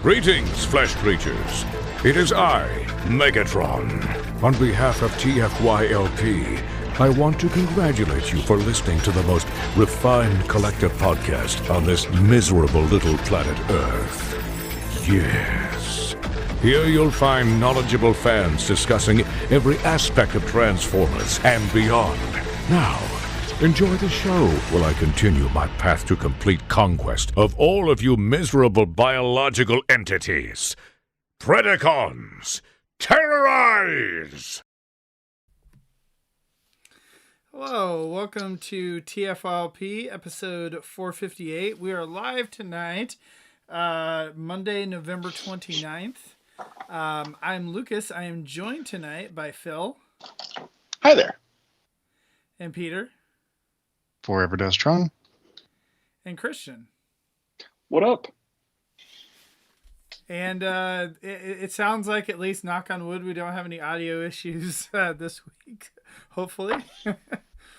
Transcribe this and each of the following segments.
Greetings, flesh creatures. It is I, Megatron. On behalf of TFYLP, I want to congratulate you for listening to the most refined collective podcast on this miserable little planet Earth. Yes. Here you'll find knowledgeable fans discussing every aspect of Transformers and beyond. Now, enjoy the show while I continue my path to complete conquest of all of you miserable biological entities. Predacons, terrorize! Hello, welcome to TFYLP episode 458. We are live tonight, Monday, November 29th. I'm Lucas. I am joined tonight by Phil. Hi there. And Peter. Forever Dustron. And Christian. What up? And it sounds like, at least knock on wood, we don't have any audio issues this week. Hopefully.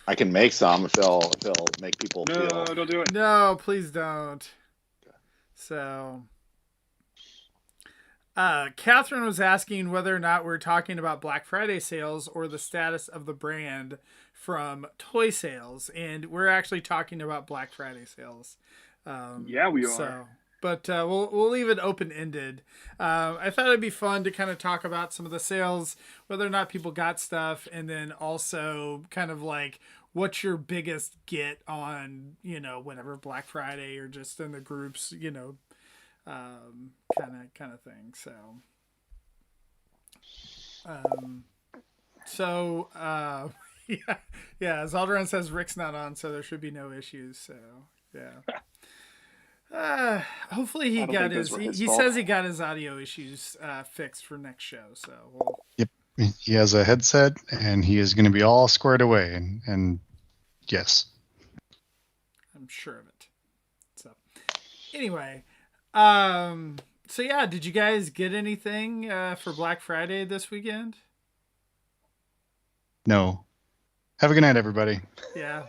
I can make some if it'll make people feel... No, don't do it. No, please don't. So... Catherine was asking whether or not we're talking about Black Friday sales or the status of the brand from toy sales, and we're actually talking about Black Friday sales. Yeah, we are. But we'll leave it open-ended. I thought it'd be fun to kind of talk about some of the sales, whether or not people got stuff, and then also kind of like what's your biggest get on, whatever Black Friday or just in the groups, kind of thing. Yeah. Zaldaran says Rick's not on, so there should be no issues. So yeah. Hopefully he got he says he got his audio issues fixed for next show. So Yep, he has a headset and he is going to be all squared away. And yes, I'm sure of it. So anyway. So yeah, did you guys get anything for Black Friday this weekend? No. Have a good night, everybody. Yeah.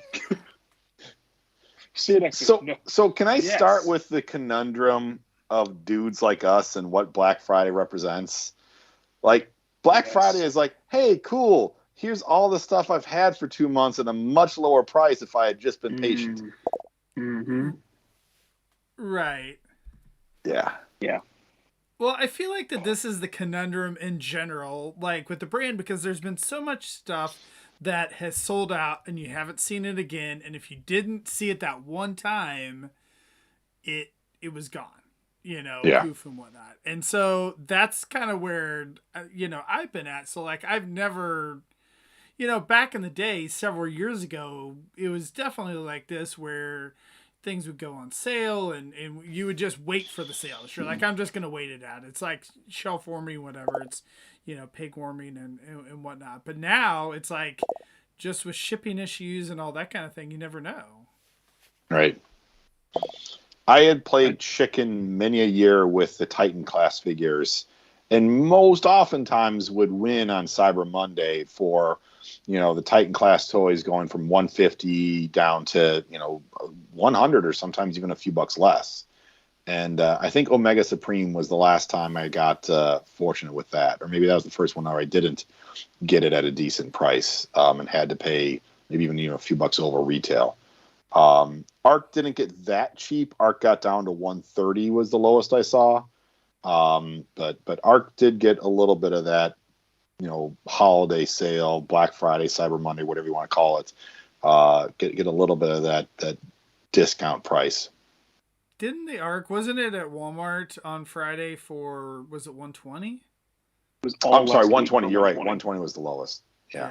See you next week. So can I start with the conundrum of dudes like us and what Black Friday represents? Like, Black Friday is like, hey, cool, here's all the stuff I've had for 2 months at a much lower price if I had just been patient. Mm-hmm. Right. Yeah. Well, I feel like that this is the conundrum in general, like with the brand, because there's been so much stuff that has sold out and you haven't seen it again. And if you didn't see it that one time, it was gone, poof and whatnot. And so that's kind of where, I've been at. So like, I've never, back in the day, several years ago, it was definitely like this where things would go on sale and you would just wait for the sales. You're like, I'm just going to wait it out. It's like shelf warming, whatever. It's, pig warming and whatnot. But now it's like just with shipping issues and all that kind of thing, you never know. Right. I had played chicken many a year with the Titan class figures and most oftentimes would win on Cyber Monday for, the Titan class toys going from 150 down to, 100 or sometimes even a few bucks less. And I think Omega Supreme was the last time I got fortunate with that. Or maybe that was the first one where I didn't get it at a decent price and had to pay maybe even a few bucks over retail. Arc didn't get that cheap. Arc got down to 130 was the lowest I saw. But Arc did get a little bit of that, holiday sale, Black Friday, Cyber Monday, whatever you want to call it. Get a little bit of that discount price. Didn't the Arc, wasn't it at Walmart on Friday for, was it 120? I'm sorry, 120. You're right. 120 was the lowest. Yeah.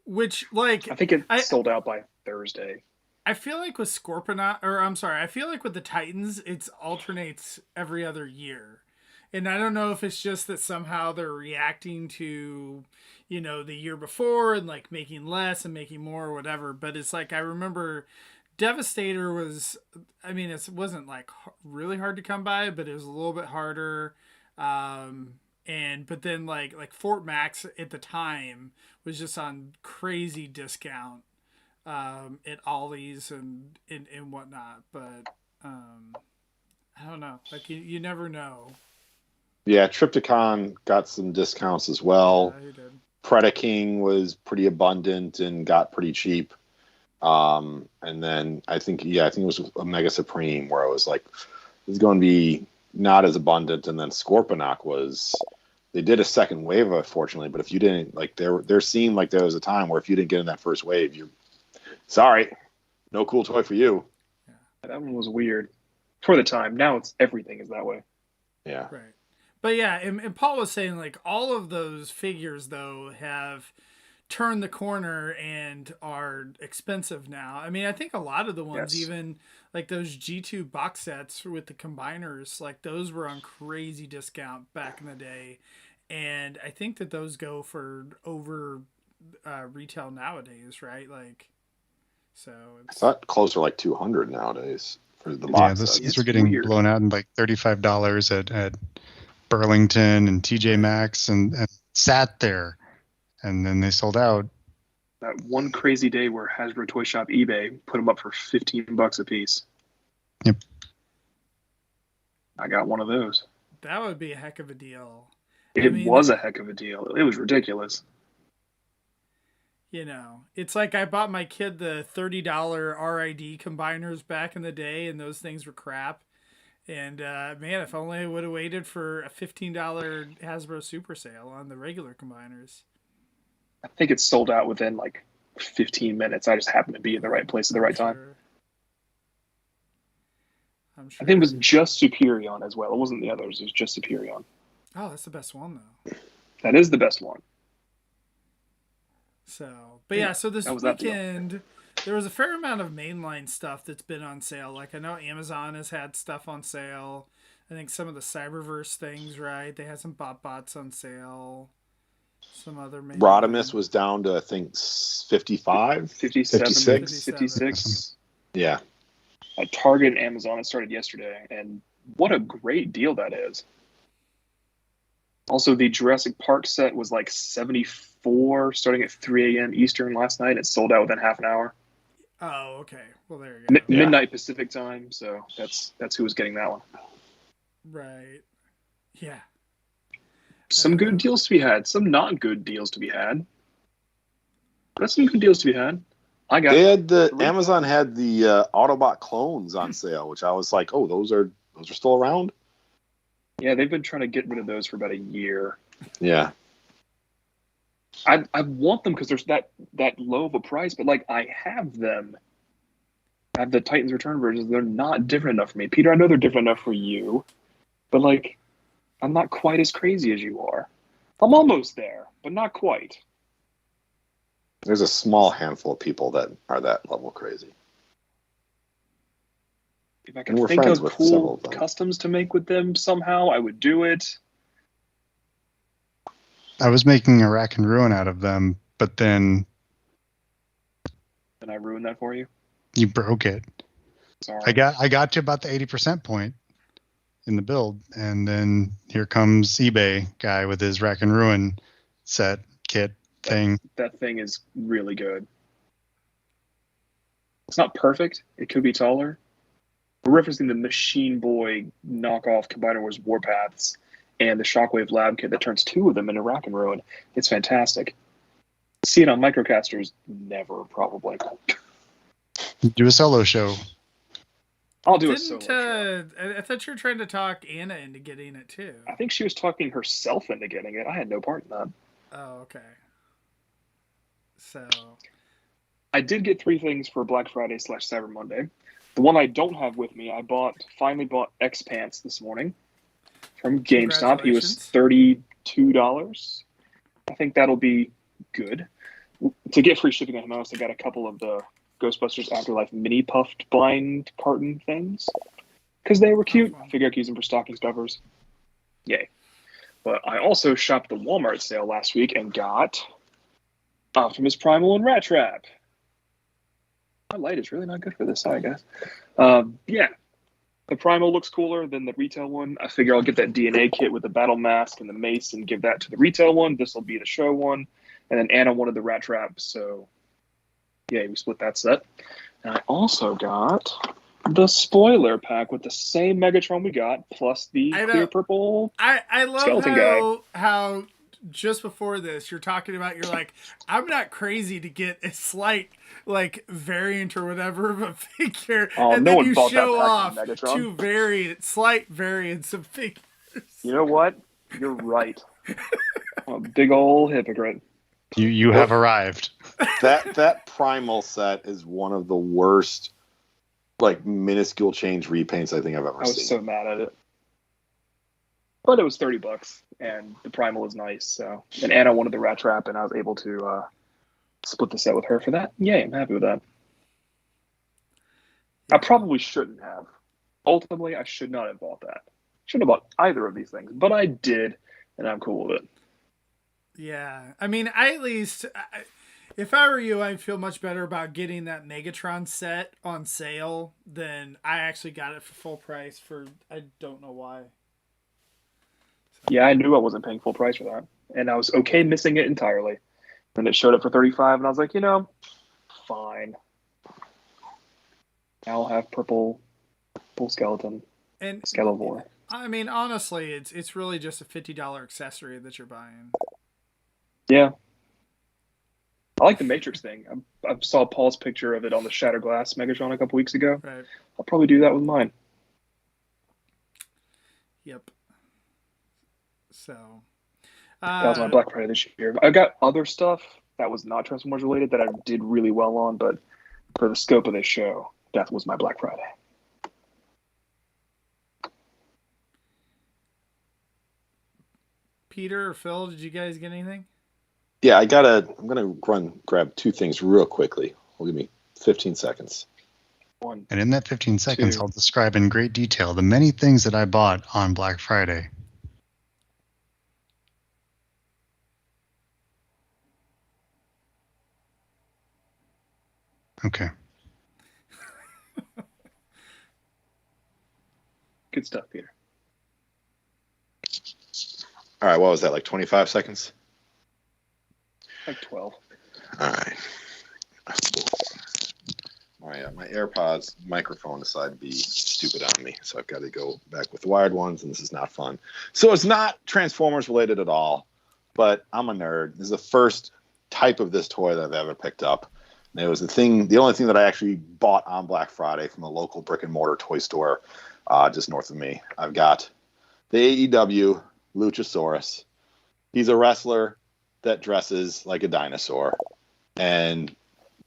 Which, like, I think it sold out by Thursday. I feel like with I feel like with the Titans, it alternates every other year. And I don't know if it's just that somehow they're reacting to, the year before and like making less and making more or whatever. But it's like, I remember Devastator was, it wasn't like really hard to come by, but it was a little bit harder. But then like Fort Max at the time was just on crazy discount at Ollie's and whatnot. But I don't know. Like you never know. Yeah, Triptychon got some discounts as well. Yeah, he did. Predaking was pretty abundant and got pretty cheap. And then I think it was Omega Supreme where I was like, it's going to be not as abundant. And then Scorponok they did a second wave, unfortunately, but if you didn't, like, there seemed like there was a time where if you didn't get in that first wave, sorry, no cool toy for you. Yeah, that one was weird for the time. Now everything is that way. Yeah. Right. But yeah, and Paul was saying, like, all of those figures, though, have turned the corner and are expensive now. I mean, I think a lot of the ones, even like those G2 box sets with the combiners, like those were on crazy discount back in the day. And I think that those go for over retail nowadays, right? Like, so it's not closer like 200 nowadays for the box sets. These were getting blown out in like $35 at Burlington and TJ Maxx and sat there, and then they sold out. That one crazy day where Hasbro Toy Shop eBay put them up for $15 a piece. Yep. I got one of those. That would be a heck of a deal. It was a heck of a deal. It was ridiculous. You know, it's like I bought my kid the $30 RID combiners back in the day, and those things were crap. And man, if only I would have waited for a $15 Hasbro Super Sale on the regular combiners. I think it's sold out within like 15 minutes. I just happened to be in the right place at the right time. I'm sure. I think it was just Superion as well. It wasn't the others. It was just Superion. Oh, that's the best one, though. That is the best one. So, but yeah, so this weekend, there was a fair amount of mainline stuff that's been on sale. Like, I know Amazon has had stuff on sale. I think some of the Cyberverse things, right? They had some bots on sale. Some other mainline. Rodimus was down to, I think, 55? 57, 56? 56. Yeah. At Target and Amazon, it started yesterday, and what a great deal that is. Also, the Jurassic Park set was like 74, starting at 3 a.m. Eastern last night. It sold out within half an hour. Oh, okay. Well, there you go. Midnight Pacific time, so that's who was getting that one. Right. Yeah. Some good deals to be had. Some not good deals to be had. But some good deals to be had. Amazon had the Autobot clones on sale, which I was like, oh, those are still around? Yeah, they've been trying to get rid of those for about a year. Yeah. I want them because there's that low of a price, but like I have them. I have the Titans Return versions. They're not different enough for me. Peter, I know they're different enough for you, but like I'm not quite as crazy as you are. I'm almost there, but not quite. There's a small handful of people that are that level crazy. If I could think of cool customs to make with them somehow, I would do it. I was making a Rack and Ruin out of them, but then... And I ruined that for you? You broke it. Sorry. I got you about the 80% point in the build, and then here comes eBay guy with his Rack and Ruin set kit thing. That thing is really good. It's not perfect. It could be taller. We're referencing the Machine Boy knockoff Combiner Wars Warpaths and the Shockwave Lab kit that turns two of them into Rack and Ruin. It's fantastic. See it on Microcasters? Never, probably. Do a solo show. I'll do a solo show. I thought you were trying to talk Anna into getting it, too. I think she was talking herself into getting it. I had no part in that. Oh, okay. So... I did get 3 things for Black Friday / Cyber Monday. The one I don't have with me, I finally bought X Pants this morning from GameStop. He was $32. I think that'll be good. To get free shipping on mouse, I got a couple of the Ghostbusters Afterlife mini puffed blind carton things because they were cute. I figured I'd use them for stocking stuffers. Yay. But I also shopped the Walmart sale last week and got Optimus Primal and Rat Trap. My light is really not good for this, I guess. Yeah, the Primal looks cooler than the retail one. I figure I'll get that DNA kit with the battle mask and the mace and give that to the retail one. This will be the show one. And then Anna wanted the Rat Trap, so yeah, we split that set. And I also got The spoiler pack with the same Megatron we got, plus the clear purple I love skeleton how just before this you're talking about, you're like, I'm not crazy to get a slight like variant or whatever of a figure, and no then one you bought that show pack off from Megatron. slight variants of figures. You know what? You're right. I'm a big old hypocrite. You have arrived. That primal set is one of the worst, like, minuscule change repaints I think I've ever seen. I was so mad at it. But it was $30, and the primal is nice. So, and Anna wanted the rat trap, and I was able to split the set with her for that. Yay, I'm happy with that. I probably shouldn't have. Ultimately, I should not have bought that. Shouldn't have bought either of these things, but I did, and I'm cool with it. Yeah, I mean, if I were you, I'd feel much better about getting that Megatron set on sale than I actually got it for full price for, I don't know why. Yeah, I knew I wasn't paying full price for that, and I was okay missing it entirely. And it showed up for $35, and I was like, fine. I'll have purple skeleton and Skelovore. I mean, honestly, it's really just a $50 accessory that you're buying. Yeah. I like the Matrix thing. I saw Paul's picture of it on the Shattered Glass Megatron a couple weeks ago. Right. I'll probably do that with mine. Yep. So. That was my Black Friday this year. I got other stuff that was not Transformers related that I did really well on, but for the scope of this show, that was my Black Friday. Peter or Phil, did you guys get anything? Yeah, I'm gonna grab two things real quickly. Give me 15 seconds. And in that 15 seconds, I'll describe in great detail the many things that I bought on Black Friday. Okay. Good stuff, Peter. All right, what was that, like 25 seconds? Like 12. All right. My AirPods microphone decided to be stupid on me, so I've got to go back with the wired ones, and this is not fun. So it's not Transformers related at all, but I'm a nerd. This is the first type of this toy that I've ever picked up. And it was the only thing that I actually bought on Black Friday from a local brick and mortar toy store just north of me. I've got the AEW Luchasaurus. He's a wrestler that dresses like a dinosaur and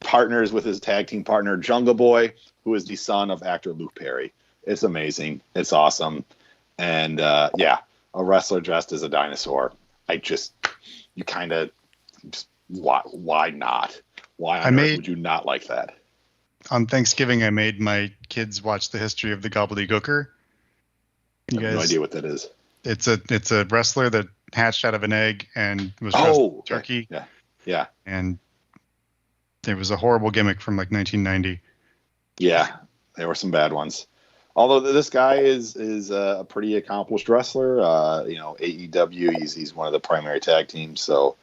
partners with his tag team partner Jungle Boy, who is the son of actor Luke Perry. It's amazing. It's awesome. And a wrestler dressed as a dinosaur. Why not? Why on earth would you not like that? On Thanksgiving, I made my kids watch the history of the gobbledygooker. I have no idea what that is. It's a wrestler that hatched out of an egg and was turkey. Yeah. And it was a horrible gimmick from like 1990. Yeah, there were some bad ones. Although this guy is a pretty accomplished wrestler. AEW, he's one of the primary tag teams. So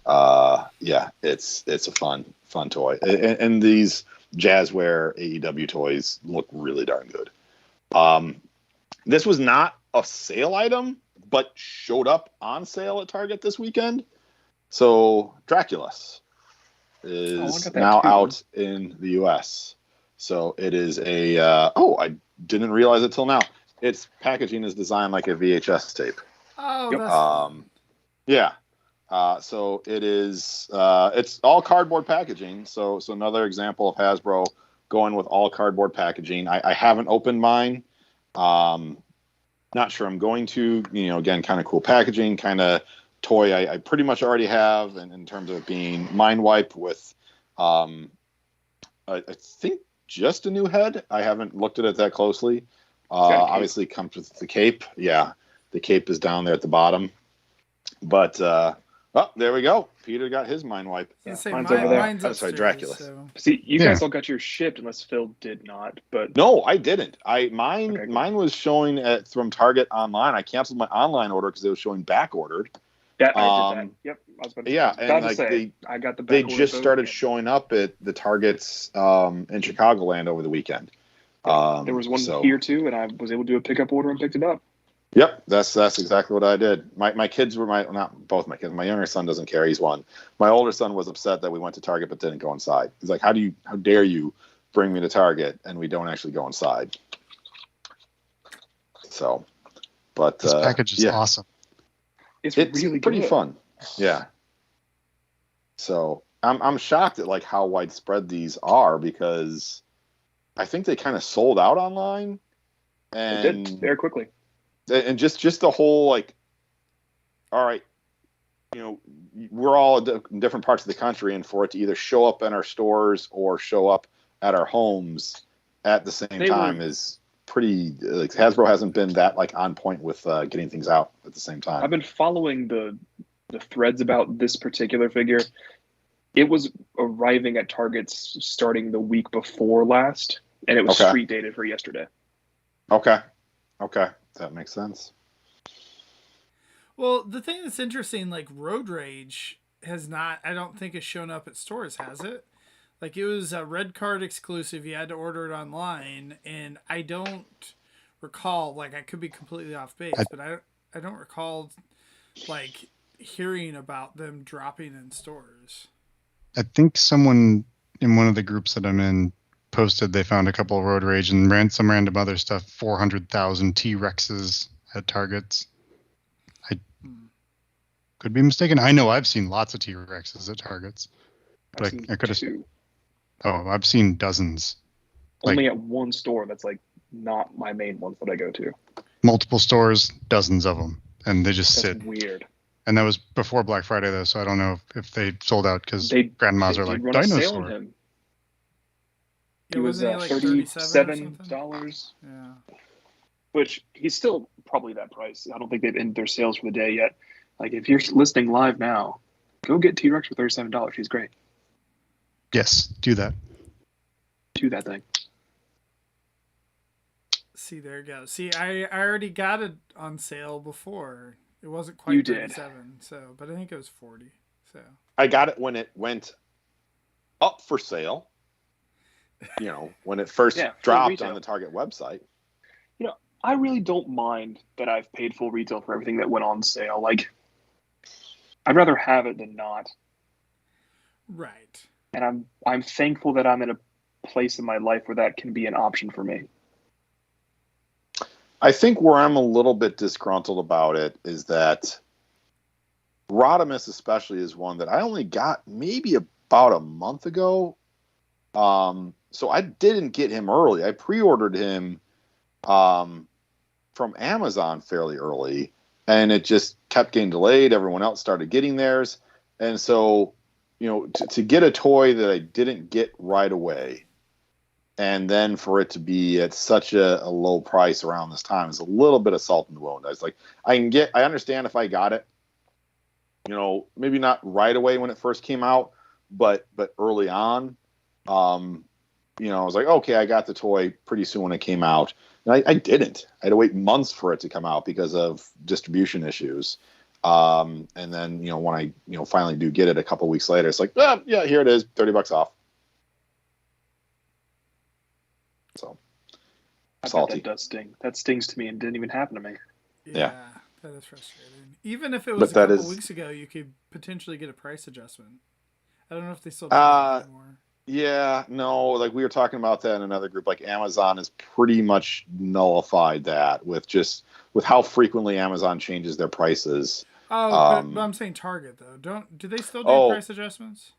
it's a fun toy. And these Jazzware AEW toys look really darn good. This was not a sale item, but showed up on sale at Target this weekend. So Draculus is now out in the U.S. So it is I didn't realize it till now. Its packaging is designed like a VHS tape. Oh, so it is. It's all cardboard packaging. So another example of Hasbro going with all cardboard packaging. I haven't opened mine. Not sure I'm going to. Again, kind of cool packaging, kind of toy I pretty much already have, and in terms of it being Mind Wipe with, I think just a new head. I haven't looked at it that closely. Obviously, it comes with the cape. Yeah, the cape is down there at the bottom. But there we go. Peter got his Mind Wipe. Mine's over there. I'm sorry, Dracula. So. See, you guys all got yours shipped, unless Phil did not. But no, I didn't. Mine was showing from Target online. I canceled my online order because it was showing back ordered. Yeah, I did that. Yep. I was about to say, I got the back they order just started showing up at the Targets in Chicagoland over the weekend. There was one here too, and I was able to do a pickup order and picked it up. Yep, that's exactly what I did. My kids were not both my kids. My younger son doesn't care; he's one. My older son was upset that we went to Target but didn't go inside. He's like, "How dare you bring me to Target and we don't actually go inside?" So, but this package is awesome. It's really pretty good. fun. Yeah. So I'm shocked at like how widespread these are, because I think they kind of sold out online, and They did very quickly. And just the whole like, all right, we're all in different parts of the country, and for it to either show up in our stores or show up at our homes at the same time is pretty. Like, Hasbro hasn't been that like on point with getting things out at the same time. I've been following the threads about this particular figure. It was arriving at Targets starting the week before last, and it was street dated for yesterday. Okay. That makes sense. Well, the thing that's interesting, like Road Rage has not, I don't think has shown up at stores, has it? Like, it was a red card exclusive. You had to order it online, and I don't recall, like, I could be completely off base, but I don't recall like hearing about them dropping in stores. I think someone in one of the groups that I'm in posted they found a couple of Road Rage and some random other stuff, 400,000 T-Rexes at Targets. I could be mistaken. I know I've seen lots of T-Rexes at Targets. But I could have. I've seen dozens. Only at one store that's like not my main ones that I go to. Multiple stores, dozens of them. And they just sit. That's weird. And that was before Black Friday, though, so I don't know if they sold out because grandmas are like, dinosaur. He was $37. Yeah. Which he's still probably that price. I don't think they've ended their sales for the day yet. Like, if you're listening live now, go get T-Rex for $37. He's great. Yes, do that. Do that thing. See, there you go. See, I already got it on sale before. It wasn't quite 37, so, but I think it was 40. So I got it when it went up for sale. When it first dropped on the Target website. I really don't mind that I've paid full retail for everything that went on sale. Like, I'd rather have it than not. Right. And I'm thankful that I'm in a place in my life where that can be an option for me. I think where I'm a little bit disgruntled about it is that Rodimus especially is one that I only got maybe about a month ago. So I didn't get him early. I pre-ordered him from Amazon fairly early, and it just kept getting delayed. Everyone else started getting theirs. And so, to get a toy that I didn't get right away, and then for it to be at such a low price around this time is a little bit of salt in the wound. I was like, I understand if I got it, maybe not right away when it first came out, but early on, I was like, okay, I got the toy pretty soon when it came out. And I didn't. I had to wait months for it to come out because of distribution issues. And then, when I, finally do get it a couple weeks later, it's like, yeah, here it is, $30 off. So, salty. That does sting. That stings to me and didn't even happen to me. Yeah. That is frustrating. Even if it was a couple weeks ago, you could potentially get a price adjustment. I don't know if they still do that anymore. Yeah, no, like we were talking about that in another group. Like Amazon has pretty much nullified that with how frequently Amazon changes their prices. Oh, but I'm saying Target though. Do they still do price adjustments?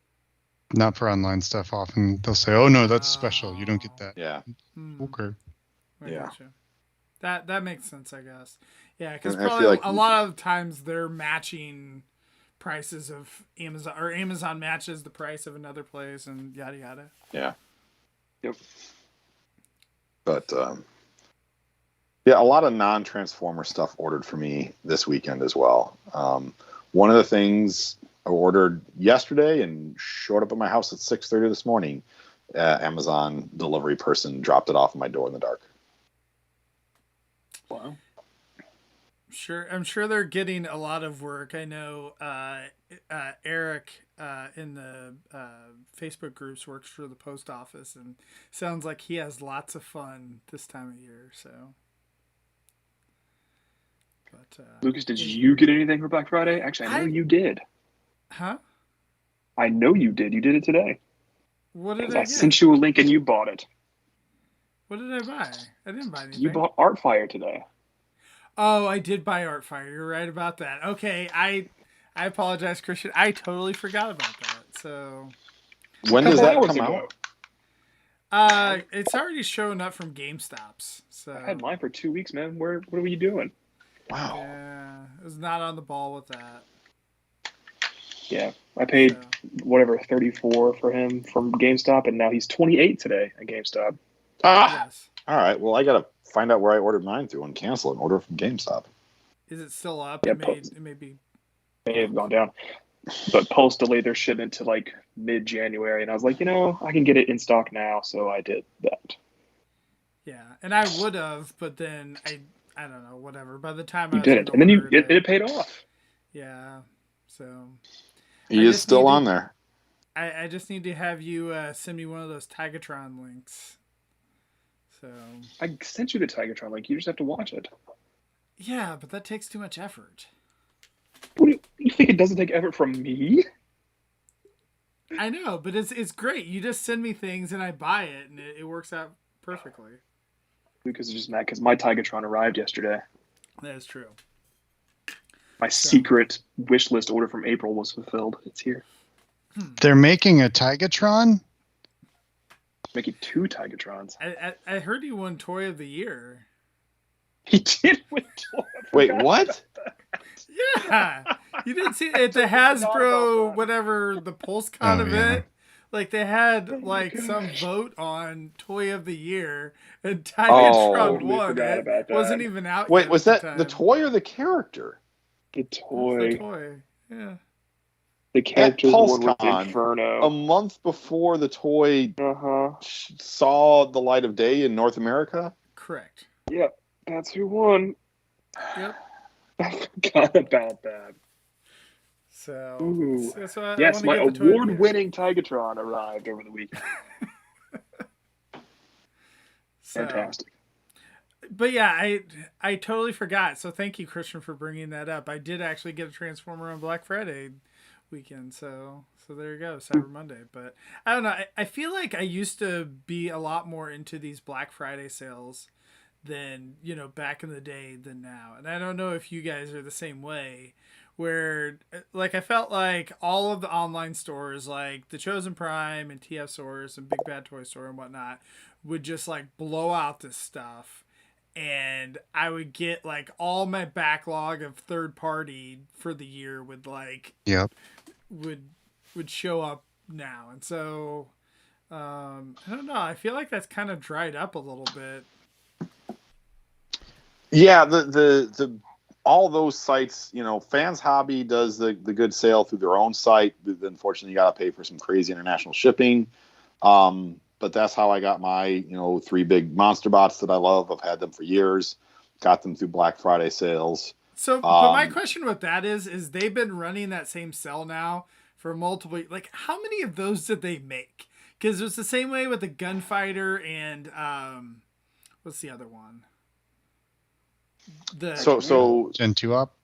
Not for online stuff. Often they'll say, "Oh no, that's special. You don't get that." Yeah. Okay. Gotcha. That makes sense, I guess. Yeah, because probably like a lot of times they're matching prices of Amazon, or Amazon matches the price of another place, and yada yada. Yeah. Yep. But a lot of non-Transformer stuff ordered for me this weekend as well. One of the things I ordered yesterday and showed up at my house at 6:30 this morning. Amazon delivery person dropped it off at my door in the dark. Wow. I'm sure they're getting a lot of work. I know Eric in the Facebook groups works for the post office, and sounds like he has lots of fun this time of year. So, but Lucas, did you get anything for Black Friday? Actually, I know you did. Huh? I know you did. You did it today. What did I I get? sent you a link and you bought it. What did I buy? I didn't buy anything. You bought Artfire today. Oh, I did buy Artfire. You're right about that. Okay, I apologize, Christian. I totally forgot about that. So When does that come out? It's already showing up from GameStops. So I had mine for 2 weeks, man. What were you doing? Wow. Yeah, I was not on the ball with that. Yeah, I paid whatever 34 for him from GameStop, and now he's 28 today at GameStop. Yes. All right. Well, I gotta find out where I ordered mine through and cancel it and order from GameStop. Is it still up? Yeah, it may be. May have gone down, but Pulse delayed their shipment to like mid-January, and I was like, I can get it in stock now, so I did that. Yeah, and I would have, but then I don't know, whatever. By the time You I didn't, and then it paid off. Yeah, so He is still on there. I just need to have you send me one of those Tigatron links. So I sent you the Tigatron link. You just have to watch it. Yeah, but that takes too much effort. What do you think it doesn't take effort from me? I know, but it's great. You just send me things and I buy it, and it works out perfectly. Lucas is just mad because my Tigatron arrived yesterday. That is true. My secret wish list order from April was fulfilled. It's here. They're making a Tigatron? Making 2 Tigatrons. I heard you won Toy of the Year. He did win Toy. Wait, what? Yeah, you didn't see it at the Hasbro whatever the PulseCon event. Like they had some vote on Toy of the Year, and Tigatron won. It wasn't even out. Wait, yet was at that the toy or the character? The toy. The toy. Yeah. The character's one with PulseCon, Inferno. A month before the toy saw the light of day in North America? Correct. Yep, that's who won. Yep. I forgot about that. So yes, my award-winning Tigatron arrived over the weekend. Fantastic. But yeah, I totally forgot. So thank you, Christian, for bringing that up. I did actually get a Transformer on Black Friday weekend. So there you go, Cyber Monday. But I don't know. I feel like I used to be a lot more into these Black Friday sales than, back in the day than now. And I don't know if you guys are the same way, where I felt like all of the online stores, like the Chosen Prime and TF Source and Big Bad Toy Store and whatnot, would just blow out this stuff. And I would get all my backlog of third party for the year would would show up now. And so I don't know, I feel like that's kind of dried up a little bit. Yeah, the all those sites, Fans Hobby does the good sale through their own site. Unfortunately, you got to pay for some crazy international shipping. But that's how I got my, 3 big monster bots that I love. I've had them for years. Got them through Black Friday sales. So, but my question with that is they've been running that same sale now for multiple. How many of those did they make? Because it's the same way with the Gunfighter and what's the other one? So Gen 2 Op?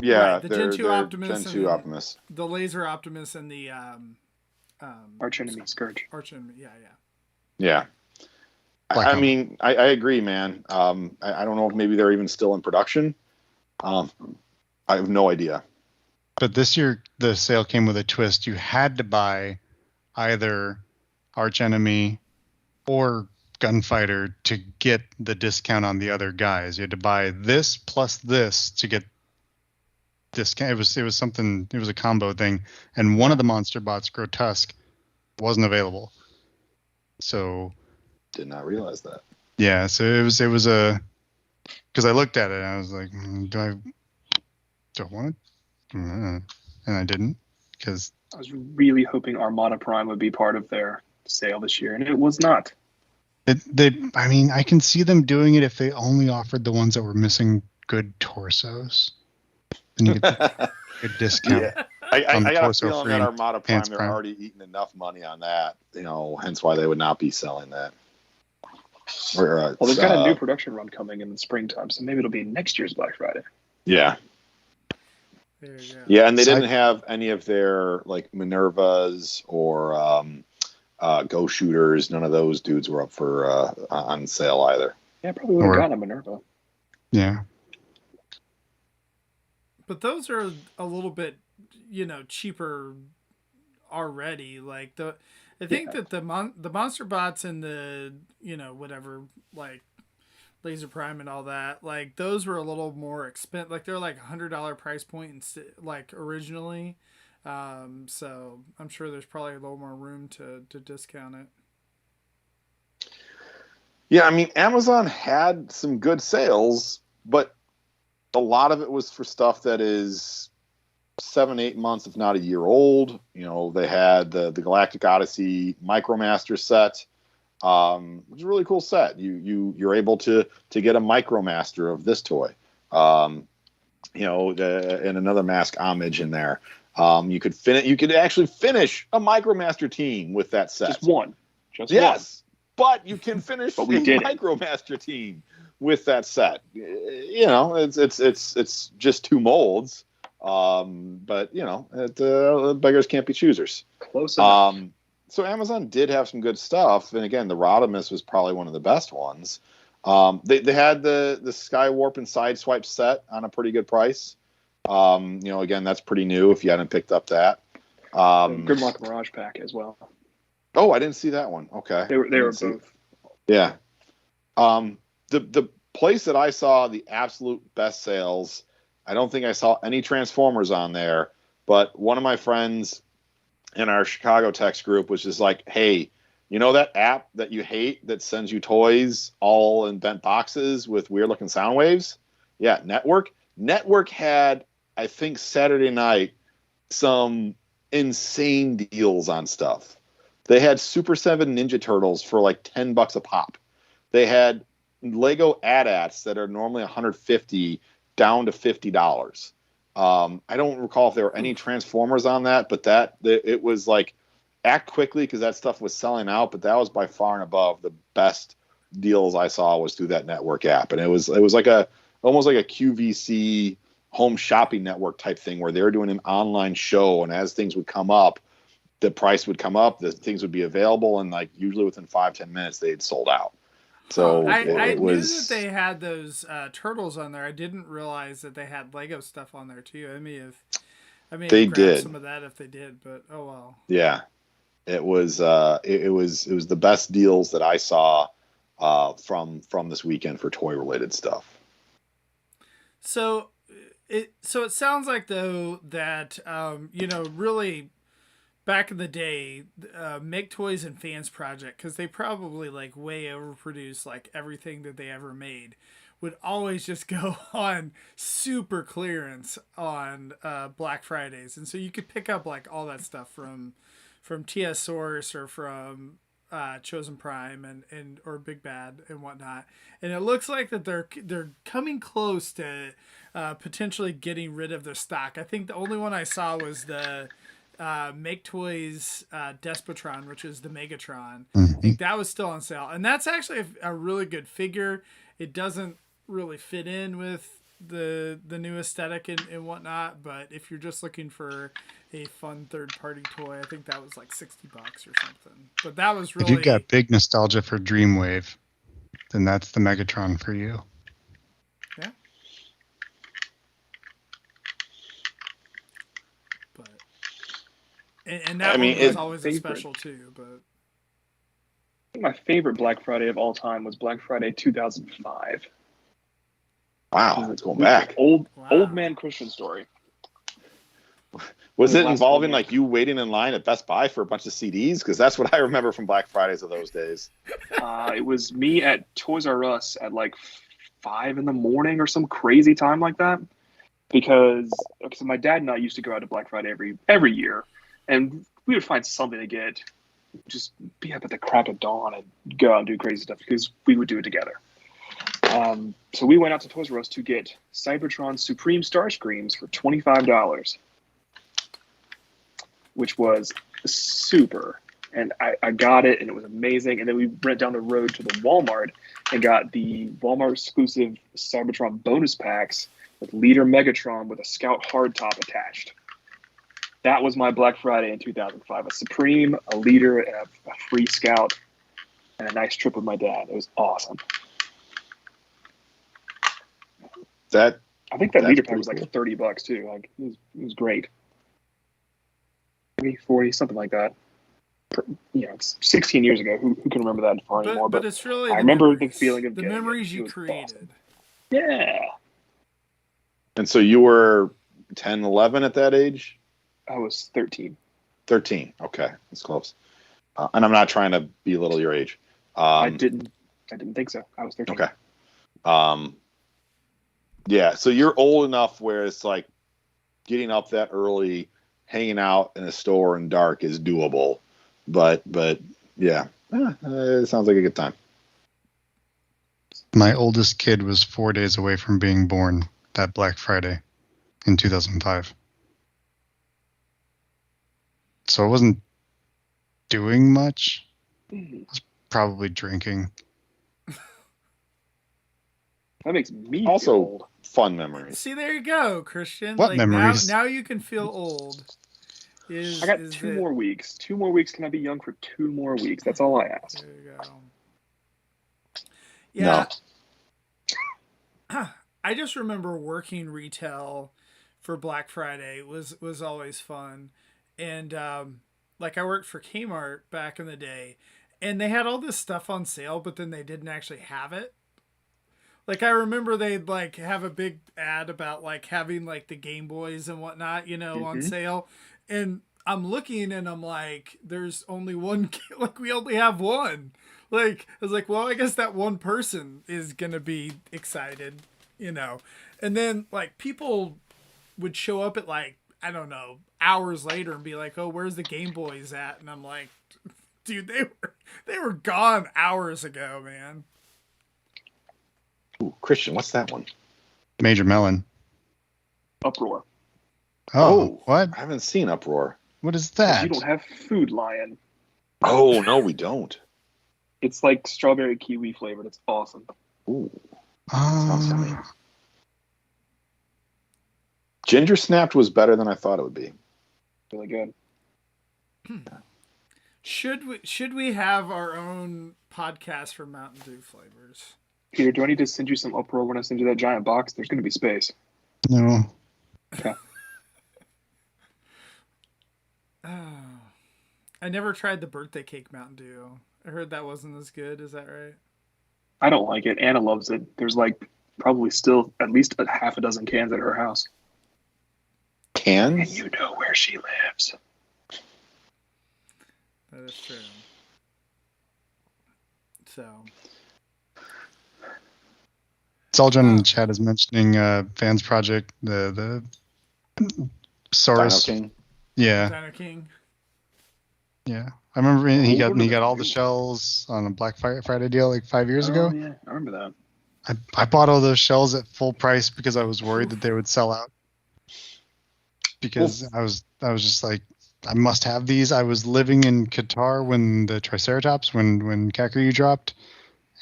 Yeah, right, the Gen 2 Optimus. Gen 2 Optimus. The Laser Optimus and the Arch Enemy Scourge. Arch Enemy, yeah. I mean, I agree, man. I don't know if maybe they're even still in production. I have no idea. But this year, the sale came with a twist. You had to buy either Arch Enemy or Gunfighter to get the discount on the other guys. You had to buy this plus this to get discount. It was something. It was a combo thing, and one of the monster bots, Grotesque, wasn't available. So, did not realize that. Yeah, so it was a, because I looked at it and I was like, do I want it? And I didn't, because I was really hoping Armada Prime would be part of their sale this year, and it was not. I mean, I can see them doing it if they only offered the ones that were missing good torsos, then you get a good discount. Yeah. I got a torso feeling free that Armada Prime, Pants they're Prime. already eating enough money on that, hence why they would not be selling that. Well, they've got a new production run coming in the springtime, so maybe it'll be next year's Black Friday. Yeah. There you go. Yeah, and they didn't have any of their like Minervas or Go Shooters. None of those dudes were up for on sale either. Yeah, probably would have gotten a Minerva. Yeah. But those are a little bit, cheaper already. Like I think that the monster bots and the whatever, like Laser Prime and all that, like those were a little more expensive. Like they're like $100 price point like originally. So I'm sure there's probably a little more room to discount it. Yeah, I mean, Amazon had some good sales, but a lot of it was for stuff that is 7-8 months, if not a year old. They had the Galactic Odyssey Micromaster set, which is a really cool set. You're able to get a Micromaster of this toy, and another Mask Homage in there. You could actually finish a Micromaster team with that set. Just one. Yes. But you can finish a did Micromaster team with that set. It's just 2 molds, but beggars can't be choosers. Close enough. So Amazon did have some good stuff, and again, the Rodimus was probably one of the best ones. They had the Skywarp and Sideswipe set on a pretty good price. Again, that's pretty new if you hadn't picked up that. Grimlock Mirage Pack as well. Oh, I didn't see that one. Okay. They were both. Yeah. The place that I saw the absolute best sales, I don't think I saw any Transformers on there, but one of my friends in our Chicago text group was just like, hey, that app that you hate that sends you toys all in bent boxes with weird looking sound waves? Yeah, Network. Network had, I think, Saturday night, some insane deals on stuff. They had Super 7 Ninja Turtles for like $10 a pop. They had Lego AT-ATs that are normally $150 down to $50. I don't recall if there were any Transformers on that, but it was like act quickly because that stuff was selling out. But that was by far and above the best deals I saw was through that Network app, and it was like almost like a QVC home shopping network type thing where they were doing an online show, and as things would come up, the price would come up, the things would be available, and like usually within 5-10 minutes they'd sold out. So I knew that they had those turtles on there. I didn't realize that they had Lego stuff on there too. I may have grabbed some of that if they did, but oh well. Yeah, it was the best deals that I saw from this weekend for toy related stuff. So it sounds like though that really. Back in the day, Make Toys and Fans Project, because they probably like way overproduced like everything that they ever made, would always just go on super clearance on Black Fridays, and so you could pick up like all that stuff from TS Source or from Chosen Prime and or Big Bad and whatnot, and it looks like that they're coming close to potentially getting rid of their stock. I think the only one I saw was the Make Toys Despotron, which is the Megatron. I think that was still on sale, and that's actually a really good figure. It doesn't really fit in with the new aesthetic and whatnot, but if you're just looking for a fun third-party toy, I think that was like $60 or something. But that was really... If you've got big nostalgia for Dreamwave, then that's the Megatron for you. Yeah. But and that one was always a special too. But my favorite Black Friday of all time was Black Friday 2005. Wow, it's going back. Old man Christian story. Was it involving like you waiting in line at Best Buy for a bunch of CDs? Because that's what I remember from Black Fridays of those days. It was me at Toys R Us at like 5 a.m. or some crazy time like that. Because my dad and I used to go out to Black Friday every year, and we would find something to get. Just be up at the crack of dawn and go out and do crazy stuff because we would do it together. So we went out to Toys R Us to get Cybertron Supreme Starscreams for $25, which was super. And I got it, and it was amazing. And then we went down the road to the Walmart and got the Walmart exclusive Cybertron bonus packs with Leader Megatron with a Scout hardtop attached. That was my Black Friday in 2005. A Supreme, a Leader, and a free Scout, and a nice trip with my dad. It was awesome. I think that Leader pack was like $30 too. Like it was great. 30, 40, something like that. You know, it's 16 years ago. Who can remember that far anymore? But it's really I remember the feeling of the memories you created. Awesome. Yeah. And so you were 10, 11 at that age? I was 13. 13. Okay, that's close. And I'm not trying to belittle your age. I didn't think so. I was 13. Okay. Yeah, so you're old enough where it's like getting up that early, hanging out in a store in dark is doable. But yeah, it sounds like a good time. My oldest kid was 4 days away from being born that Black Friday in 2005. So I wasn't doing much. I was probably drinking. That makes me also feel old. Fun memories. See, there you go, Christian. What memories? Now you can feel old. I got 2 more weeks. 2 more weeks. Can I be young for 2 more weeks? That's all I ask. There you go. Yeah. No. I just remember working retail for Black Friday was always fun. And like I worked for Kmart back in the day, and they had all this stuff on sale, but then they didn't actually have it. Like I remember they'd like have a big ad about like having like the Game Boys and whatnot, you know, on sale. And I'm looking and I'm like, there's only one, like we only have one. Like, I was like, well, I guess that one person is going to be excited, you know. And then like people would show up at like, I don't know, hours later and be like, oh, where's the Game Boys at? And I'm like, dude, they were gone hours ago, man. Ooh, Christian, what's that one? Major Melon. Uproar. Oh, what? I haven't seen Uproar. What is that? You don't have Food Lion. Oh, no, we don't. It's like strawberry kiwi flavored. It's awesome. Ooh. Sounds yummy. Uh, Ginger Snapped was better than I thought it would be. Really good. Should we have our own podcast for Mountain Dew flavors? Peter, do I need to send you some Uproar when I send you that giant box? There's going to be space. no. Okay. Oh, I never tried the birthday cake Mountain Dew. I heard that wasn't as good. Is that right? I don't like it. Anna loves it. There's like probably still at least a half a dozen cans at her house. Cans? And you know where she lives. That is true. So. Soljan in the chat is mentioning Fans Project, the Saurus. Dino King? Yeah, Dino King. yeah. I remember he got all the shells on a Black Friday deal like 5 years ago. Yeah, I remember that. I bought all those shells at full price because I was worried that they would sell out. Because I was just like, I must have these. I was living in Qatar when the Triceratops, when Kakaryu dropped,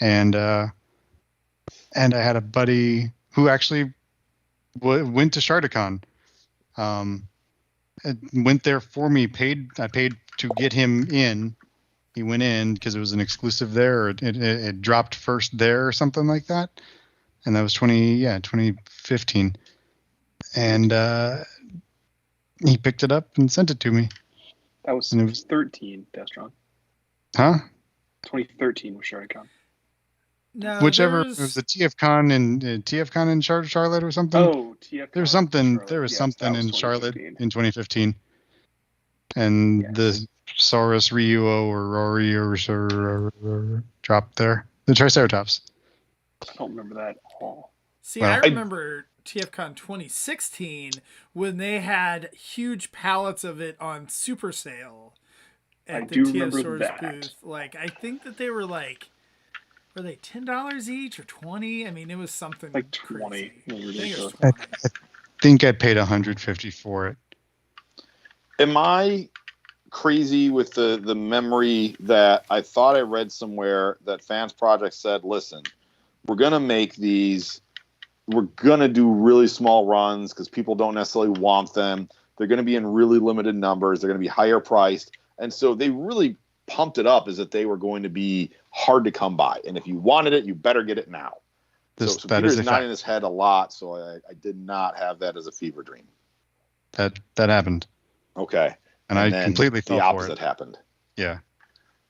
and I had a buddy who actually went to Shardacon, went there for me. I paid to get him in. He went in because it was an exclusive there. Or it dropped first there or something like that, and that was 2015, and he picked it up and sent it to me. That was 13, Destron. Huh? 2013 was Shardacon. No, Whichever, it was the TFCon in Charlotte or something. Oh, TFCon. There was something. Charlotte. There was Yes, something that was in Charlotte 2015. in 2015, and Yes. the Saurus Ryuo or Rory or dropped there. The Triceratops. I don't remember that at all. See, Well, I remember TFCon 2016 when they had huge pallets of it on super sale I at the do TF remember Stores that. booth. Like, I think that they were like Were they $10 each or 20? I mean, it was something Like 20. crazy. I think it was I 20. think I paid $150 for it. Am I crazy with the memory that I thought I read somewhere that Fans Project said, listen, we're going to make these, we're going to do really small runs because people don't necessarily want them. They're going to be in really limited numbers. They're going to be higher priced. And so they really pumped it up as if they were going to be hard to come by. And if you wanted it, you better get it now. So Peter's nodding his head a lot, so I did not have that as a fever dream. That happened. Okay. And I completely fell for it. The opposite happened. Yeah.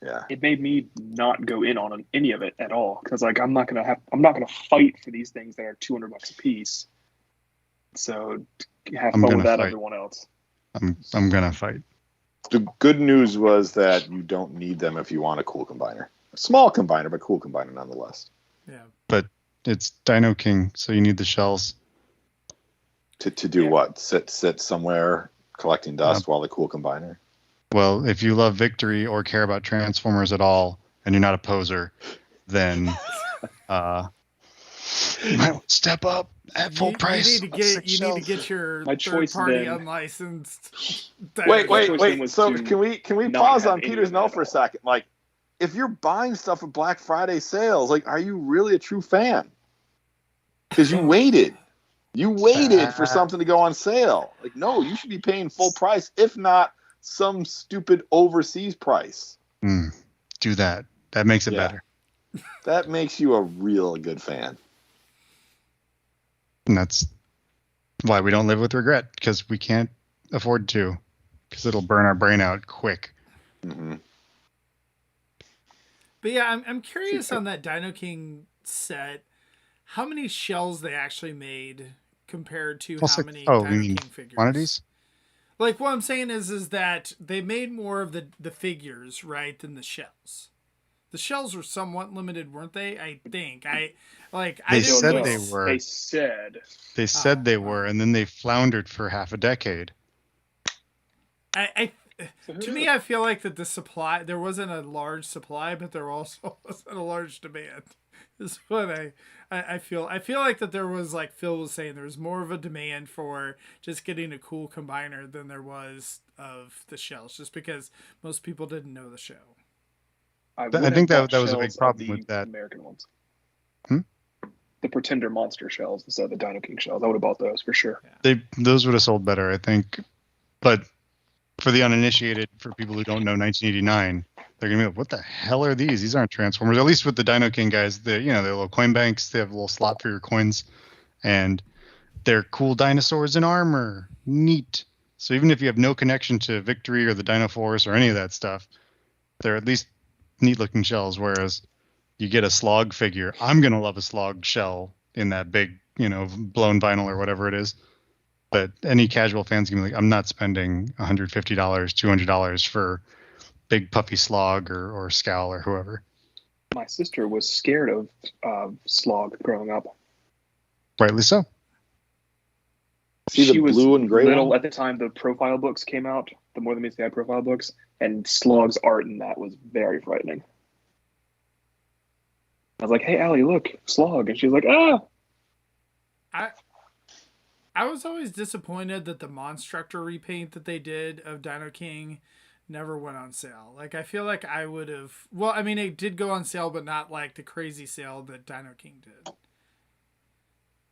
Yeah. It made me not go in on any of it at all because like I'm not gonna fight for these things that are $200 a piece. So have fun with that, everyone else. I'm gonna fight. The good news was that you don't need them if you want a cool combiner. A small combiner, but cool combiner nonetheless. Yeah. But it's Dino King, so you need the shells. To do what? Sit somewhere collecting dust while the cool combiner? Well, if you love Victory or care about Transformers at all, and you're not a poser, then you might step up at full price. You need to get your third-party unlicensed. Wait. So can we pause on Peter's note for a second? Like, if you're buying stuff at Black Friday sales, like, are you really a true fan? Because you waited. You waited for something to go on sale. Like, no, you should be paying full price, if not some stupid overseas price. Do that. That makes it better. That makes you a real good fan. And that's why we don't live with regret, because we can't afford to, because it'll burn our brain out quick. Mm-hmm. But yeah, I'm curious on that Dino King set, how many shells they actually made compared to how many Dino King figures. Quantities? Like what I'm saying is that they made more of the figures, right, than the shells. The shells were somewhat limited, weren't they? I think. They said they were. They said they were, and then they floundered for half a decade. To me, I feel like that the supply, there wasn't a large supply, but there also wasn't a large demand. Is what I feel. I feel like that there was, like Phil was saying, there was more of a demand for just getting a cool combiner than there was of the shells, just because most people didn't know the show. I think that was a big problem with that. American ones. The Pretender monster shells instead of the Dino King shells. I would have bought those for sure. Yeah. Those would have sold better, I think. But for the uninitiated, for people who don't know 1989, they're gonna be like, "What the hell are these? These aren't Transformers." At least with the Dino King guys, they're little coin banks. They have a little slot for your coins, and they're cool dinosaurs in armor. Neat. So even if you have no connection to Victory or the Dino Force or any of that stuff, they're at least neat-looking shells. Whereas you get a Slog figure, I'm gonna love a Slog shell in that big, blown vinyl or whatever it is. But any casual fan's gonna be like, I'm not spending $150, $200 for big puffy Slog or Scowl or whoever. My sister was scared of Slog growing up. Rightly so. She was blue and gray little at the time the profile books came out, the More Than Meets the Eye profile books, and Slog's art in that was very frightening. I was like, "Hey, Allie, look, Slog," and she's like, "Ah." I was always disappointed that the Monstructor repaint that they did of Dino King never went on sale. Like, I feel like I would have... Well, I mean, it did go on sale, but not like the crazy sale that Dino King did.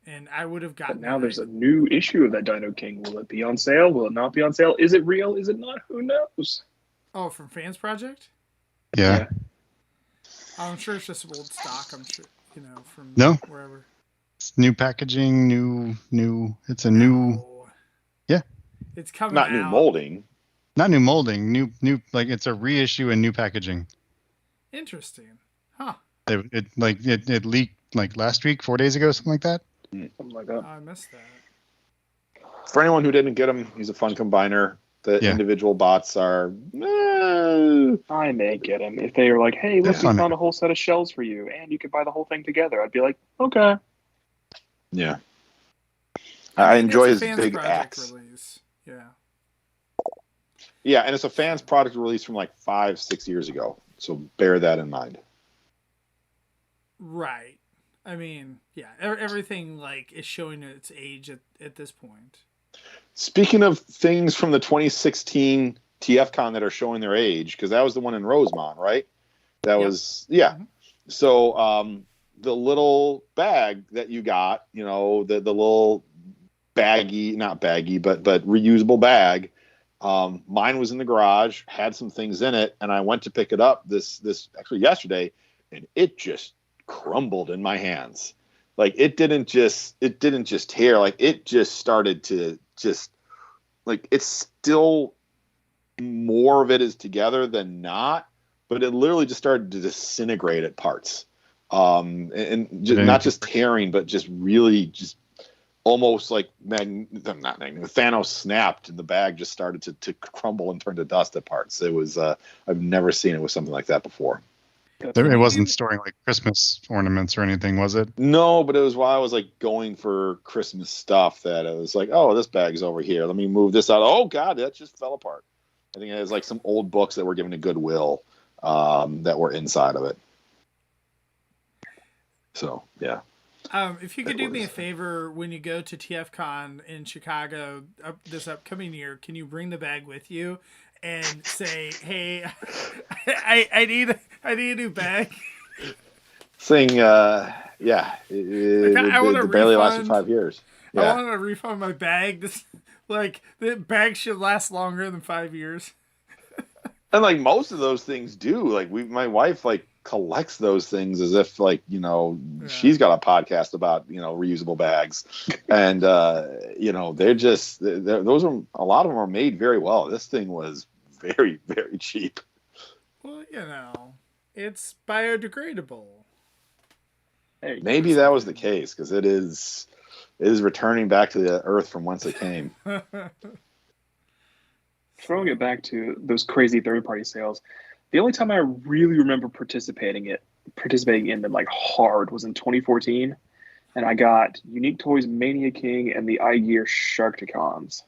And I would have gotten... But now there's a new issue of that Dino King. Will it be on sale? Will it not be on sale? Is it real? Is it not? Who knows? Oh, from Fans Project? Yeah. I'm sure it's just old stock. I'm sure, from wherever. It's new packaging, new. It's a new. Yeah. It's coming Not out. new molding. Not new molding. New. Like it's a reissue and new packaging. Interesting, huh? It leaked like last week, 4 days ago, something like that. Something like that. I missed that. For anyone who didn't get him, he's a fun combiner. The individual bots are. I may get him if they are like, "Hey, look, we found a whole set of shells for you, and you can buy the whole thing together." I'd be like, "Okay." Yeah. I enjoy his big axe. Release. Yeah. Yeah, and it's a Fans product release from like 5-6 years ago. So bear that in mind. Right. I mean, yeah, everything like is showing its age at this point. Speaking of things from the 2016 TFCon that are showing their age, because that was the one in Rosemont, right? That was, yeah. Mm-hmm. So the little bag that you got, the little baggy, not baggy, but reusable bag. Mine was in the garage, had some things in it, and I went to pick it up this actually yesterday, and it just crumbled in my hands. Like it didn't just tear, like it just started to just like it's still more of it is together than not, but it literally just started to disintegrate at parts. And just, not just tearing, but just really just almost like Thanos snapped and the bag just started to crumble and turn to dust at parts. It was I've never seen it with something like that before. It wasn't storing like Christmas ornaments or anything, was it? No, but it was while I was like going for Christmas stuff that it was like, oh, this bag's over here. Let me move this out. Oh God, that just fell apart. I think it was like some old books that were given to Goodwill that were inside of it. So yeah. If you could do me a favor when you go to TFCon in Chicago this upcoming year, can you bring the bag with you and say, "Hey, I need a new bag." Saying, yeah, I want to barely lasted 5 years. Yeah. I want to refund my bag. Like the bag should last longer than 5 years. And like most of those things do. Like my wife like collects those things as if like she's got a podcast about reusable bags, and they're just those are a lot of them are made very well. This thing was very, very cheap. Well, it's biodegradable. Maybe that was the case because it is returning back to the earth from whence it came. Throwing it back to those crazy third-party sales, the only time I really remember participating in them like hard was in 2014, and I got Unique Toys Mania King and the iGear Sharkticons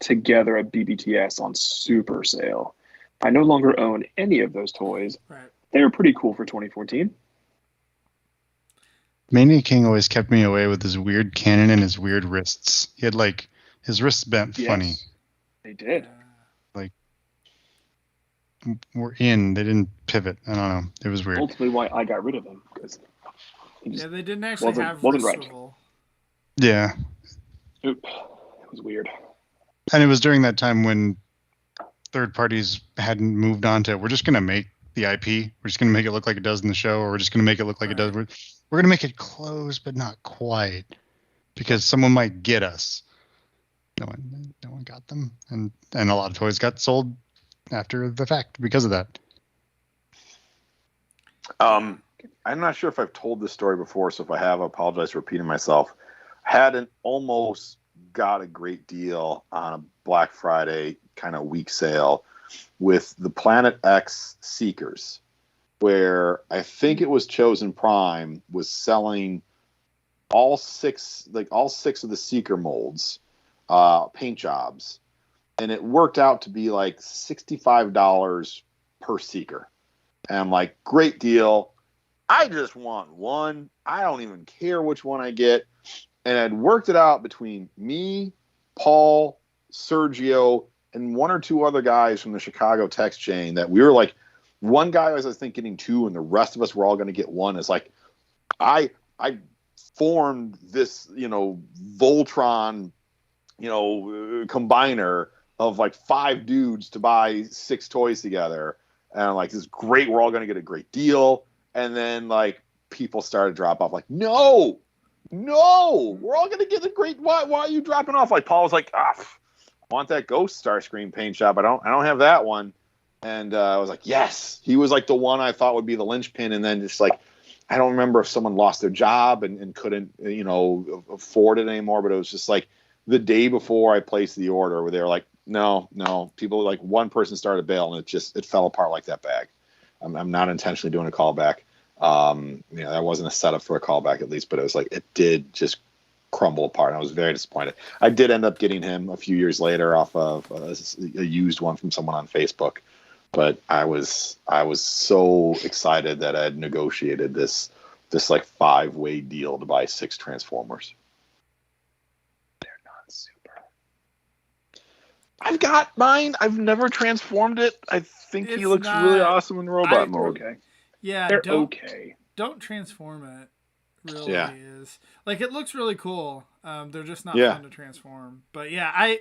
together at BBTS on super sale. I no longer own any of those toys. Right. They were pretty cool for 2014. Mania King always kept me away with his weird cannon and his weird wrists. He had like his wrists bent funny. They did. Like they didn't pivot. I don't know. It was weird. Ultimately, why I got rid of them because they didn't actually have wasn't right. swivel. Yeah. It was weird. And it was during that time when third parties hadn't moved on to we're just going to make the IP. We're just going to make it look like it does in the show, or we're just going to make it look like it does. We're going to make it close, but not quite, because someone might get us. No one got them, and a lot of toys got sold after the fact because of that. I'm not sure if I've told this story before, so if I have, I apologize for repeating myself. Almost got a great deal on a Black Friday kind of week sale with the Planet X Seekers, where I think it was Chosen Prime was selling all six of the Seeker molds, paint jobs, and it worked out to be like $65 per Seeker. And I'm like, great deal. I just want one. I don't even care which one I get. And I'd worked it out between me, Paul, Sergio, and one or two other guys from the Chicago text chain that we were like, one guy was, I think, getting two, and the rest of us were all going to get one. It's like, I formed this, Voltron, combiner of like 5 dudes to buy 6 toys together. And I'm like, this is great. We're all going to get a great deal. And then like people started to drop off like, no, we're all going to get a great, why are you dropping off? Like Paul was like, I want that Ghost Starscream paint job. I don't have that one. And I was like, yes, he was like the one I thought would be the linchpin. And then just like, I don't remember if someone lost their job and couldn't, afford it anymore. But it was just like the day before I placed the order where they were like, no, people, like one person started bail and it fell apart like that bag. I'm not intentionally doing a callback. That wasn't a setup for a callback at least, but it was like, it did just crumble apart. And I was very disappointed. I did end up getting him a few years later off of a used one from someone on Facebook. But I was so excited that I had negotiated this this like 5-way deal to buy 6 Transformers. They're not super. I've got mine. I've never transformed it. I think he It's looks not- really awesome in robot They're mode. okay. Yeah, They're don't okay. don't transform it. Really Yeah. is like it looks really cool. They're just not Yeah. fun to transform. But yeah,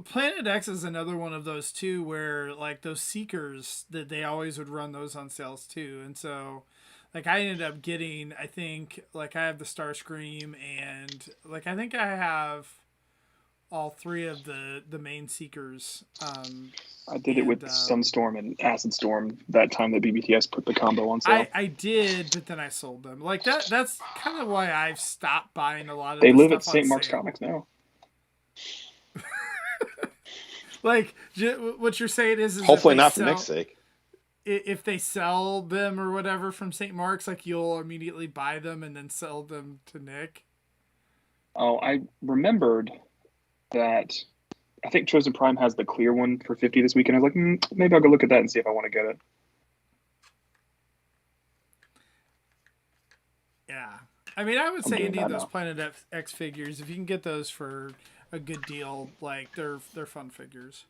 Planet X is another one of those too, where like those Seekers that they always would run those on sales too, and so like I ended up getting, I think like I have the Starscream and like I think I have all 3 of the main Seekers. I did it with And, Sunstorm and Acid Storm that time that BBTS put the combo on sale. I did, but then I sold them. Like that's kind of why I've stopped buying a lot of They the live at stuff on St. Mark's sale. Comics now. Like what you're saying is Hopefully if they not for sell- Nick's sake. If they sell them or whatever from St. Mark's, like you'll immediately buy them and then sell them to Nick. Oh, I remembered that I think Chosen Prime has the clear one for 50 this week, and I was like, maybe I'll go look at that and see if I want to get it. Yeah, I mean, I would say doing any of that those now. Planet X figures, if you can get those for a good deal, like they're fun figures.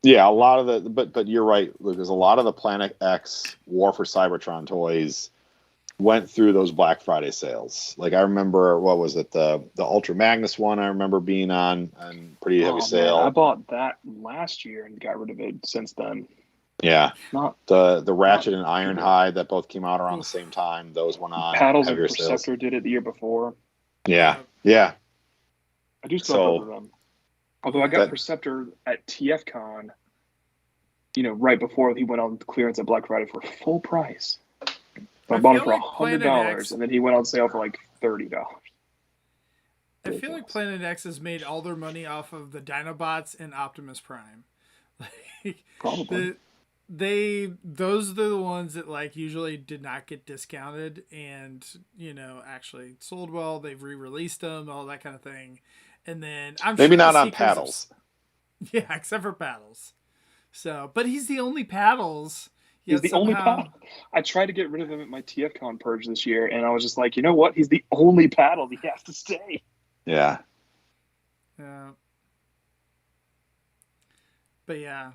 Yeah, a lot of the but you're right, Lucas. A lot of the Planet X War for Cybertron toys went through those Black Friday sales. Like I remember, what was it, the Ultra Magnus one? I remember being on pretty heavy sale. Man, I bought that last year and got rid of it since then. Yeah, Not the Ratchet and Ironhide that both came out around the same time. Those went on Paddles and heavier sales. Perceptor did it the year before. Yeah. I do still So- have both of them. Although I got That- Perceptor at TFCon, right before he went on clearance at Black Friday for full price. So I I bought him feel for like $100, Planet X- and then he went on sale for like $30. I feel like Planet X has made all their money off of the Dinobots and Optimus Prime. Like Probably. those are the ones that like usually did not get discounted and actually sold well. They've re-released them, all that kind of thing. And then I'm Maybe sure not the on Seekers Paddles. Yeah, except for Paddles. So, but he's the only Paddles. He's Yet the only somehow- paddle. I tried to get rid of him at my TFCon purge this year, and I was just like, you know what? He's the only paddle. He has to stay. Yeah. Yeah. But yeah,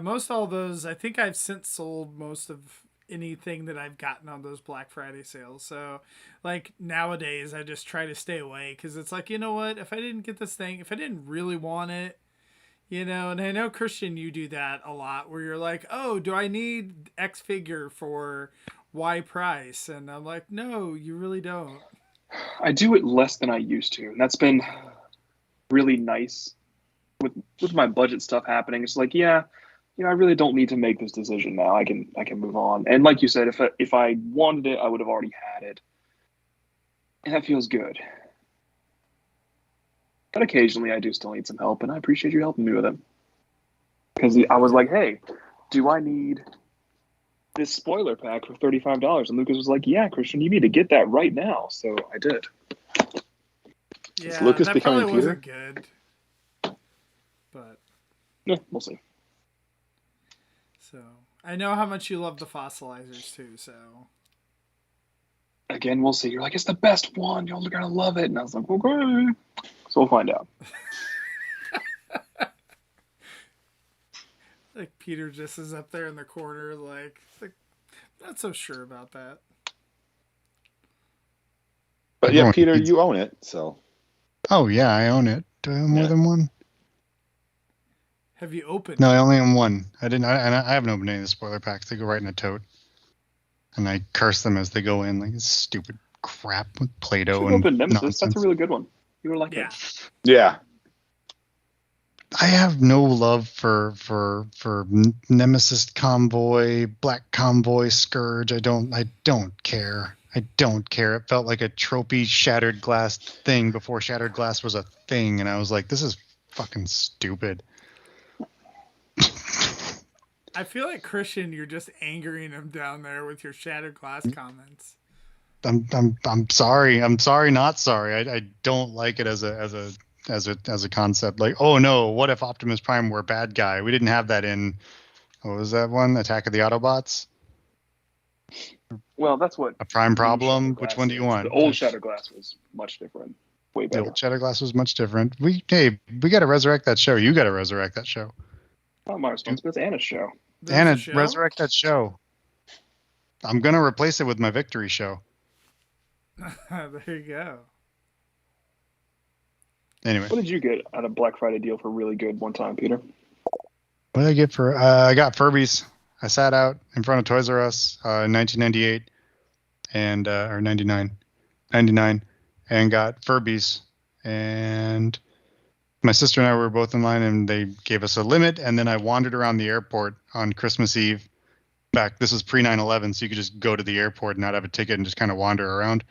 most all those. I think I've since sold most of anything that I've gotten on those Black Friday sales. So, like nowadays, I just try to stay away because it's like, you know what? If I didn't get this thing, if I didn't really want it, and I know Christian, you do that a lot, where you're like, oh, do I need X figure for Y price? And I'm like, no, you really don't. I do it less than I used to, and that's been really nice with my budget stuff happening. It's like, I really don't need to make this decision now. I can move on. And like you said, if I wanted it, I would have already had it, and that feels good. But occasionally, I do still need some help, and I appreciate you helping me with it. Because I was like, hey, do I need this spoiler pack for $35? And Lucas was like, yeah, Christian, you need to get that right now. So I did. Yeah, Lucas that becoming probably wasn't good. But Yeah, we'll see. so I know how much you love the fossilizers too. So Again, we'll see. You're like, it's the best one. You're going to love it. And I was like, okay. So we'll find out. like Peter just is up there in the corner, like not so sure about that. But yeah, Everyone Peter, needs- you own it, so Oh yeah, I own it. Do I own more Yeah. than one? Have you opened? No, I only own one. I didn't. I haven't opened any of the spoiler packs. They go right in a tote, and I curse them as they go in, like it's stupid crap with Play-Doh You and opened Nemesis. nonsense. That's a really good one. You were like Yeah. it. yeah. I have no love for Nemesis Convoy, Black Convoy, Scourge. I don't care. I don't care. It felt like a tropey Shattered Glass thing before Shattered Glass was a thing, and I was like, this is fucking stupid. I feel like Christian, you're just angering him down there with your shattered glass comments. I'm sorry. I'm sorry, not sorry. I don't like it as a concept. Like, oh no, what if Optimus Prime were a bad guy? We didn't have that in what was that one? Attack of the Autobots? Well, that's what A prime new problem? Shattered Which Glass one do you is. want? The old Shattered Glass was much different. Way The better. old Shattered Glass was much different. We got to resurrect that show. You got to resurrect that show. Not my responsibility. It's Anna's show. There's Anna, a show? resurrect that show. I'm going to replace it with my victory show. There you go. Anyway. What did you get at a Black Friday deal for really good one time, Peter? What did I get for? I got Furbies. I sat out in front of Toys R Us in 1998 and or 99, and got Furbies. And my sister and I were both in line, and they gave us a limit. And then I wandered around the airport on Christmas Eve. This was pre 9/11, so you could just go to the airport and not have a ticket and just kind of wander around.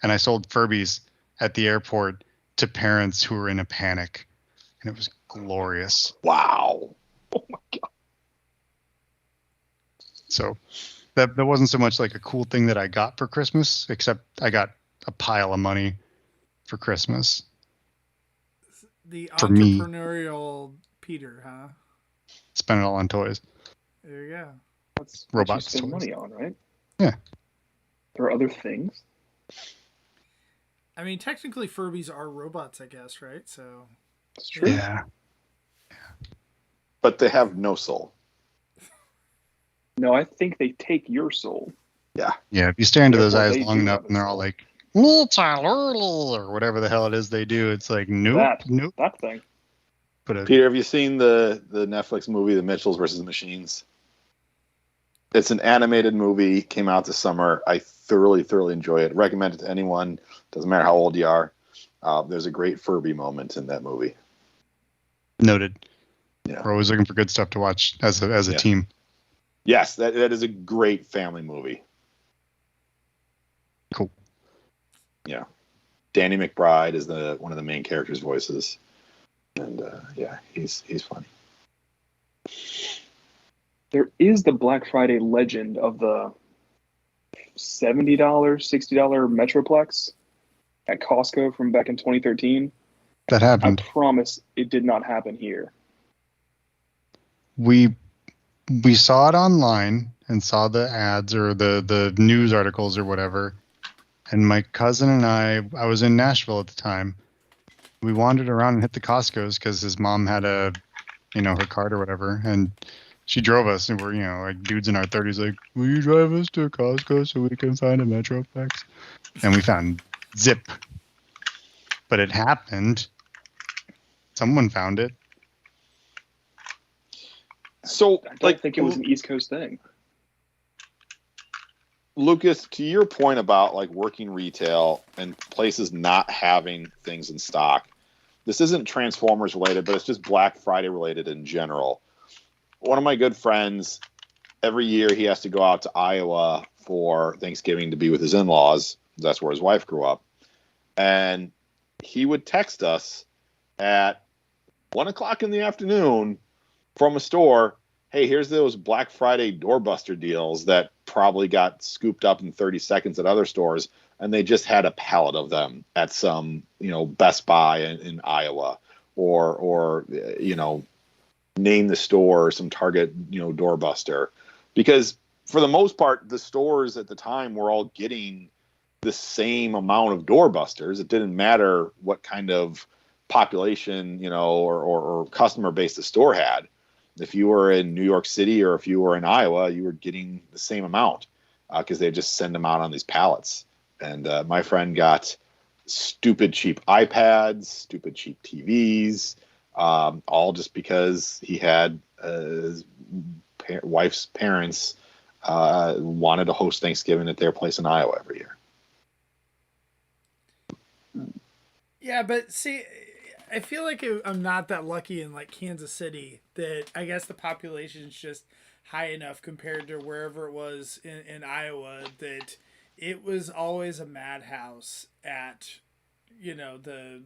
And I sold Furbies at the airport to parents who were in a panic, and it was glorious. Wow. Oh my god. So that wasn't so much like a cool thing that I got for Christmas, except I got a pile of money for Christmas. The For me. entrepreneurial Peter, huh? Spend it all on toys. There you go. That's Robots what you spend toys. money on, right? Yeah. There are other things. I mean, technically Furbies are robots, I guess, right? So It's true. Yeah. But they have no soul. No, I think they take your soul. Yeah. Yeah, if you stare into those Therefore, eyes they long do enough have a and they're all soul. like, or whatever the hell it is they do, it's like, nope. That thing. But Peter, have you seen the Netflix movie, The Mitchells versus the Machines? It's an animated movie, came out this summer. I thoroughly enjoy it. Recommend it to anyone. Doesn't matter how old you are. There's a great Furby moment in that movie. noted. Yeah. We're always looking for good stuff to watch as a team. Yes, that is a great family movie. Cool. Yeah. Danny McBride is one of the main characters' voices. And yeah, he's funny. There is the Black Friday legend of the $70, $60 Metroplex at Costco from back in 2013. That I happened. promise it did not happen here. We saw it online and saw the ads or the news articles or whatever. And my cousin and I was in Nashville at the time. We wandered around and hit the Costco's because his mom had her card or whatever. And she drove us, and we're, like dudes in our 30s, like, will you drive us to Costco so we can find a Metroplex? And we found Zip. But it happened. Someone found it. So, I don't think it was an East Coast thing. Lucas, to your point about like working retail and places not having things in stock, this isn't Transformers related, but it's just Black Friday related in general. One of my good friends, every year he has to go out to Iowa for Thanksgiving to be with his in-laws. That's where his wife grew up. And he would text us at 1:00 in the afternoon from a store, hey, here's those Black Friday doorbuster deals that probably got scooped up in 30 seconds at other stores, and they just had a pallet of them at some, Best Buy in Iowa, or name the store, some Target, doorbuster. Because for the most part, the stores at the time were all getting the same amount of doorbusters. It didn't matter what kind of population, or customer base the store had. If you were in New York City or if you were in Iowa, you were getting the same amount because they just send them out on these pallets. And my friend got stupid cheap iPads, stupid cheap TVs, all just because he had his wife's parents wanted to host Thanksgiving at their place in Iowa every year. Yeah, but see, I feel like I'm not that lucky in like Kansas City that I guess the population is just high enough compared to wherever it was in Iowa that it was always a madhouse at, the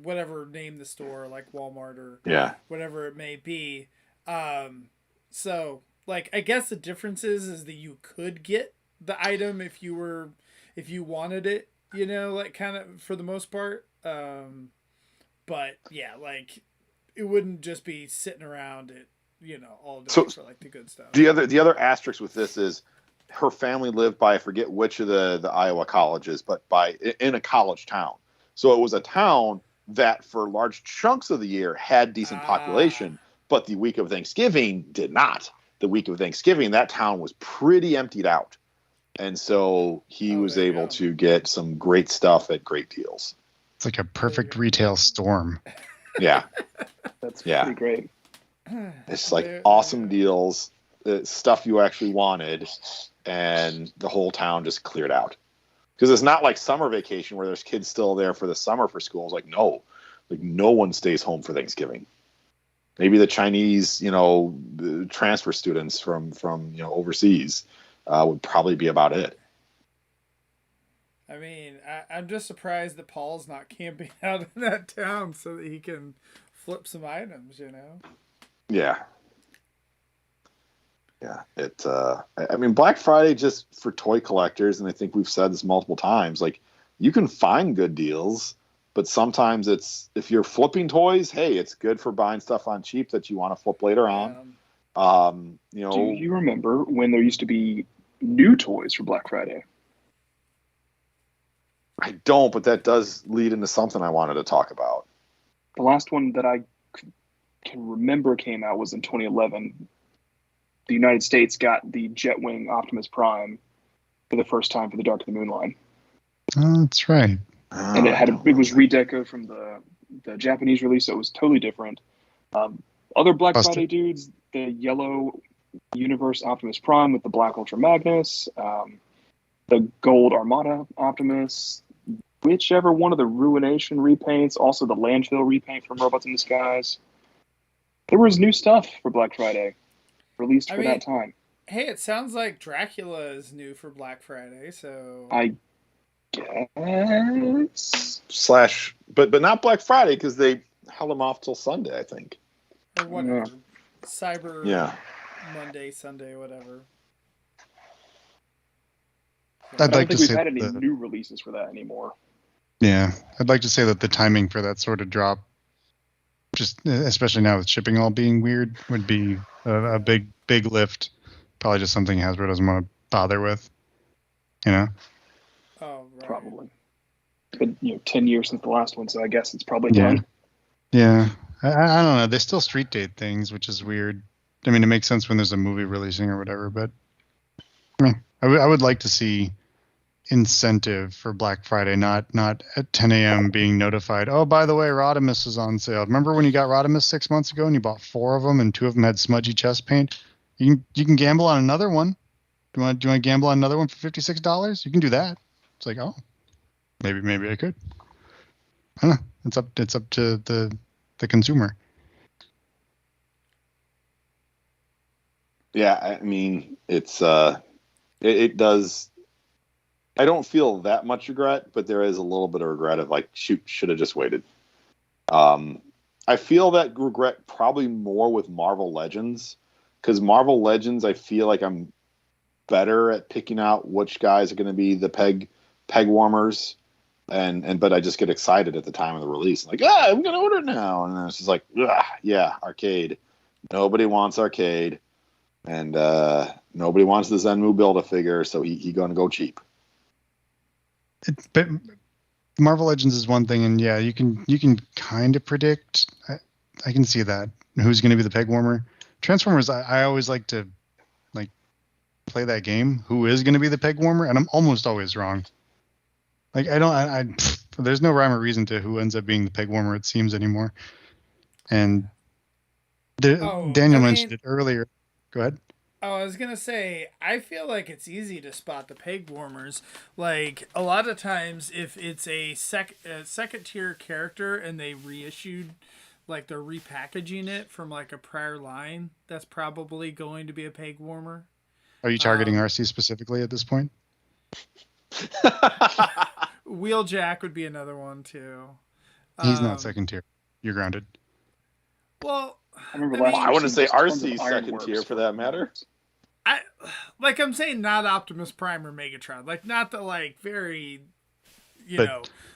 whatever name the store, like Walmart or whatever it may be. So like, I guess the difference is that you could get the item if you wanted it, like kind of for the most part. But yeah, like it wouldn't just be sitting around it, all day for like the good stuff. The other asterisk with this is her family lived by, I forget which of the Iowa colleges, but in a college town. So it was a town that for large chunks of the year had decent population, but the week of Thanksgiving did not. The week of Thanksgiving, that town was pretty emptied out. And so he was able to get some great stuff at great deals. It's like a perfect retail storm. Yeah. That's pretty great. It's like awesome deals, stuff you actually wanted, and the whole town just cleared out. Because it's not like summer vacation where there's kids still there for the summer for school. It's like, no one stays home for Thanksgiving. Maybe the Chinese, the transfer students from overseas would probably be about it. I mean, I'm just surprised that Paul's not camping out in that town so that he can flip some items, Yeah. Yeah. I mean, Black Friday, just for toy collectors, and I think we've said this multiple times, like, you can find good deals, but sometimes if you're flipping toys, hey, it's good for buying stuff on cheap that you want to flip later on. Do you remember when there used to be new toys for Black Friday? I don't, but that does lead into something I wanted to talk about. The last one that I can remember came out was in 2011. The United States got the Jetwing Optimus Prime for the first time for the Dark of the Moon line. Oh, that's right. And it was redecoed from the Japanese release, so it was totally different. Other Black Friday dudes, the yellow Universe Optimus Prime with the black Ultra Magnus, the gold Armada Optimus, whichever one of the Ruination repaints, also the Landfill repaint from Robots in Disguise. There was new stuff for Black Friday released for that time. Hey, it sounds like Dracula is new for Black Friday, so I guess but not Black Friday because they held them off till Sunday, I think. Or whatever. Cyber Monday, Sunday, whatever. I don't think we've had any new releases for that anymore. Yeah, I'd like to say that the timing for that sort of drop, just especially now with shipping all being weird, would be a big lift. Probably just something Hasbro doesn't want to bother with. Oh, right. Probably. It's been 10 years since the last one, so I guess it's probably done. Yeah. I don't know. They still street date things, which is weird. I mean, it makes sense when there's a movie releasing or whatever, but I mean, I would like to see incentive for Black Friday, not at 10 a.m. being notified, oh, by the way, Rodimus is on sale. Remember when you got Rodimus 6 months ago and you bought 4 of them and 2 of them had smudgy chest paint? You can gamble on another one. Do you want to gamble on another one for $56? You can do that. It's like, oh, maybe I could. I don't know. It's up to the consumer. Yeah, I mean, it does. I don't feel that much regret, but there is a little bit of regret of like, shoot, should have just waited. I feel that regret probably more with Marvel Legends, because Marvel Legends, I feel like I'm better at picking out which guys are going to be the peg warmers, but I just get excited at the time of the release, like, I'm going to order it now, and then it's just like, yeah, arcade. Nobody wants arcade, and nobody wants the Zenmu Build-A-Figure, so he going to go cheap. But Marvel Legends is one thing, and yeah, you can kind of predict. I can see that who's going to be the peg warmer. Transformers, I always like to play that game. Who is going to be the peg warmer? And I'm almost always wrong. Like there's no rhyme or reason to who ends up being the peg warmer. It seems anymore. And Daniel mentioned it earlier. Go ahead. Oh, I was going to say, I feel like it's easy to spot the peg warmers. Like, a lot of times, if it's a second-tier character and they reissued, like, they're repackaging it from, like, a prior line, that's probably going to be a peg warmer. Are you targeting RC specifically at this point? Wheeljack would be another one, too. He's not second tier. You're grounded. Well, I wouldn't say RC second tier for that matter. I'm saying not Optimus Prime or Megatron, like not the very,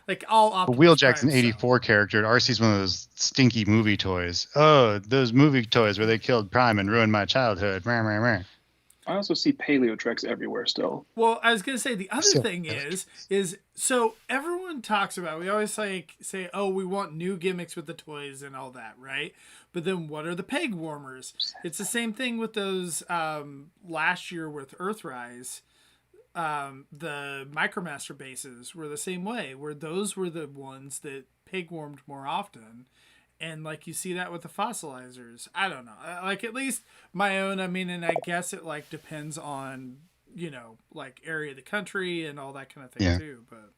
like all Optimus. Wheeljack's an '84 character. RC's one of those stinky movie toys. Oh, those movie toys where they killed Prime and ruined my childhood. I also see paleo treks everywhere still. Well, I was gonna say the other Still, thing yeah. is so everyone talks about, we always say, oh, we want new gimmicks with the toys and all that, right? But then what are the peg warmers? It's the same thing with those last year with Earthrise. The Micromaster bases were the same way, where those were the ones that peg warmed more often. And like you see that with the fossilizers. I don't know. Like at least my own, I mean, and I guess it like depends on, like area of the country and all that kind of thing Yeah. too. But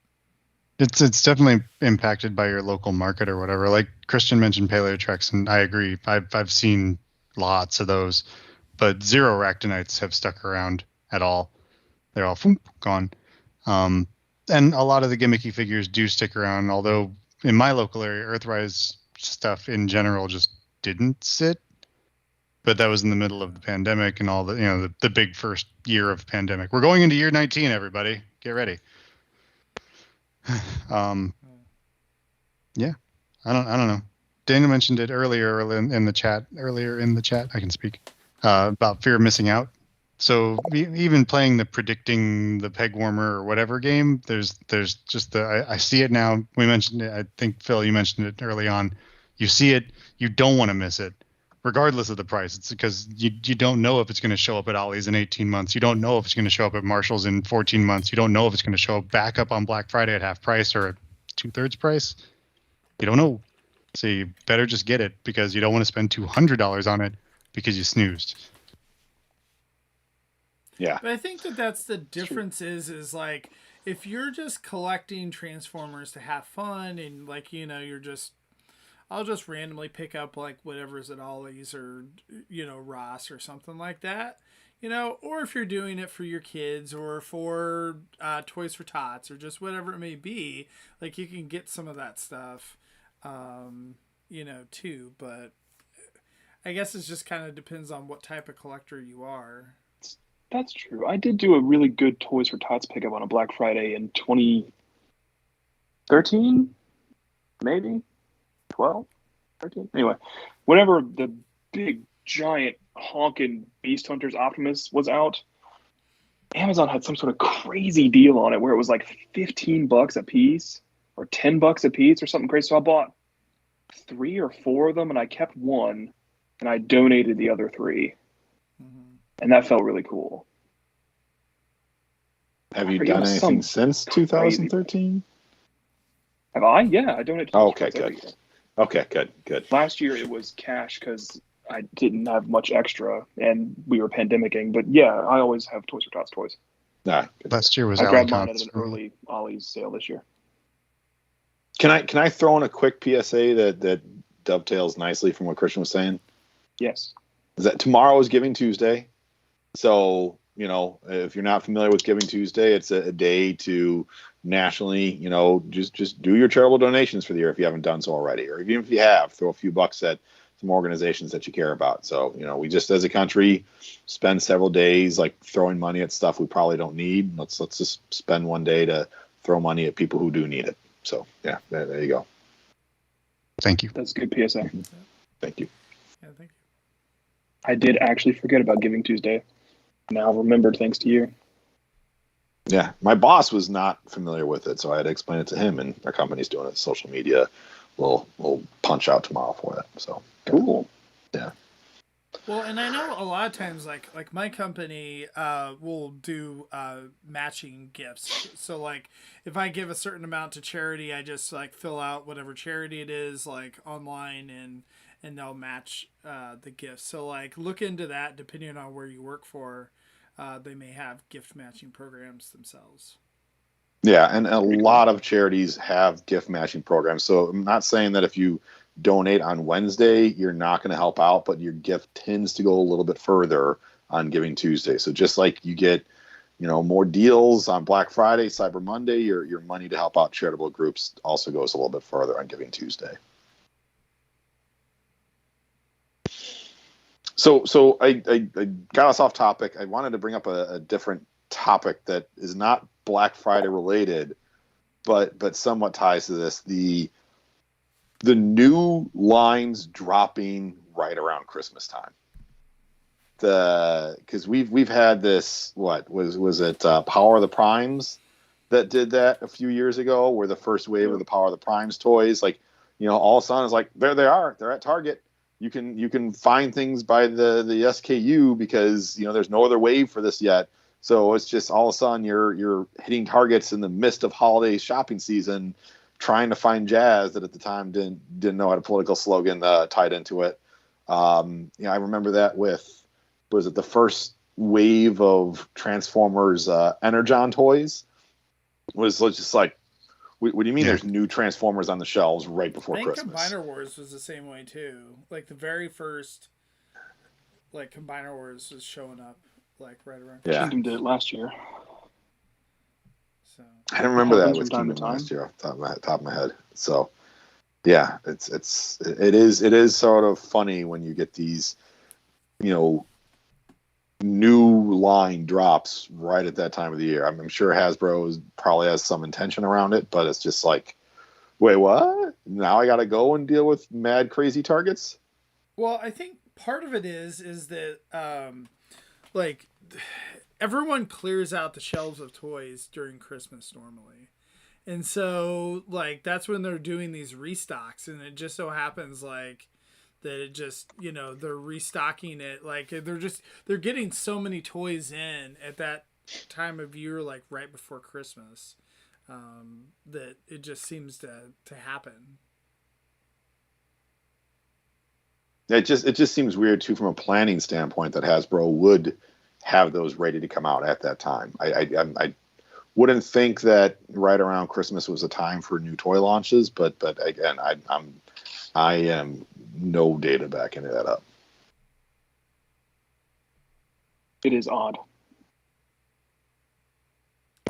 It's definitely impacted by your local market or whatever. Like Christian mentioned paleo treks, and I agree. I've seen lots of those, but zero Ractonites have stuck around at all. They're all gone. And a lot of the gimmicky figures do stick around, although in my local area, Earthrise stuff in general just didn't sit. But that was in the middle of the pandemic and all the big first year of pandemic. We're going into year 19, everybody. Get ready. Yeah, I don't know. Daniel mentioned it earlier in the chat. I can speak about fear of missing out. So even playing the predicting the peg warmer or whatever game, there's just I see it now. We mentioned it. I think Phil, you mentioned it early on. You see it, you don't want to miss it, regardless of the price. It's because you don't know if it's going to show up at Ollie's in 18 months. You don't know if it's going to show up at Marshall's in 14 months. You don't know if it's going to show back up on Black Friday at half price or at 2/3 price. You don't know. So you better just get it because you don't want to spend $200 on it because you snoozed. Yeah. I think that's the difference is like, if you're just collecting Transformers to have fun and like, I'll just randomly pick up like whatever's at Ollie's or, Ross or something like that, or if you're doing it for your kids or for Toys for Tots or just whatever it may be, like you can get some of that stuff, too. But I guess it just kind of depends on what type of collector you are. That's true. I did do a really good Toys for Tots pickup on a Black Friday in 2013, maybe 12, 13. Anyway, whenever the big giant honking Beast Hunters Optimus was out, Amazon had some sort of crazy deal on it where it was like $15 a piece or $10 a piece or something crazy. So I bought 3 or 4 of them and I kept one and I donated the other 3. And that felt really cool. Have you done anything since 2013? Have I? Yeah, I donated. Okay, good. Okay, good. Last year it was cash because I didn't have much extra and we were pandemicking. But yeah, I always have Toys for Tots toys. Nah, last year was I grabbed mine Alley at an early Ollie's sale this year. Can I throw in a quick PSA that dovetails nicely from what Christian was saying? Yes. Is that tomorrow is Giving Tuesday. So, if you're not familiar with Giving Tuesday, it's a day to nationally, just do your charitable donations for the year if you haven't done so already. Or even if you have, throw a few bucks at some organizations that you care about. So, we just as a country spend several days like throwing money at stuff we probably don't need. Let's just spend one day to throw money at people who do need it. So, yeah, there you go. Thank you. That's a good PSA. Thank you. Yeah, thank you. I did actually forget about Giving Tuesday. Now remembered thanks to you. Yeah, my boss was not familiar with it, so I had to explain it to him, and our company's doing it. Social media, we'll punch out tomorrow for that. So cool. Yeah. Well, and I know a lot of times, like my company will do matching gifts. So like, if I give a certain amount to charity, I just like fill out whatever charity it is, like online, and they'll match the gifts. So like, look into that. Depending on where you work for, they may have gift matching programs themselves. Yeah, and a lot of charities have gift matching programs. So I'm not saying that if you donate on Wednesday, you're not going to help out, but your gift tends to go a little bit further on Giving Tuesday. So just like you get, more deals on Black Friday, Cyber Monday, your money to help out charitable groups also goes a little bit further on Giving Tuesday. So I got us off topic. I wanted to bring up a different topic that is not Black Friday related, but somewhat ties to this. The new lines dropping right around Christmas time. because we've had this, what was it, Power of the Primes that did that a few years ago, where the first wave of the Power of the Primes toys, like, all of a sudden it's like, there they are, they're at Target. You can find things by the SKU because there's no other wave for this yet. So it's just all of a sudden you're hitting Targets in the midst of holiday shopping season, trying to find jazz that at the time didn't know had a political slogan tied into it. I remember that with, was it the first wave of Transformers Energon toys? Was just like, what do you mean there's new Transformers on the shelves right before Christmas? Combiner Wars was the same way too. Like the very first Combiner Wars was showing up right around. Yeah. Kingdom did it last year. So I don't remember that with Kingdom last year off the top of my head. So yeah, it is sort of funny when you get these, new line drops right at that time of the year. I'm sure Hasbro probably has some intention around it, but it's just like, wait, what? Now I got to go and deal with mad crazy Targets? Well, I think part of it is that everyone clears out the shelves of toys during Christmas normally. And so that's when they're doing these restocks, and it just so happens that it just, they're restocking it. They're getting so many toys in at that time of year, right before Christmas, that it just seems to happen. It just seems weird too, from a planning standpoint, that Hasbro would have those ready to come out at that time. I wouldn't think that right around Christmas was a time for new toy launches, but again, I am no data backing that up. It is odd.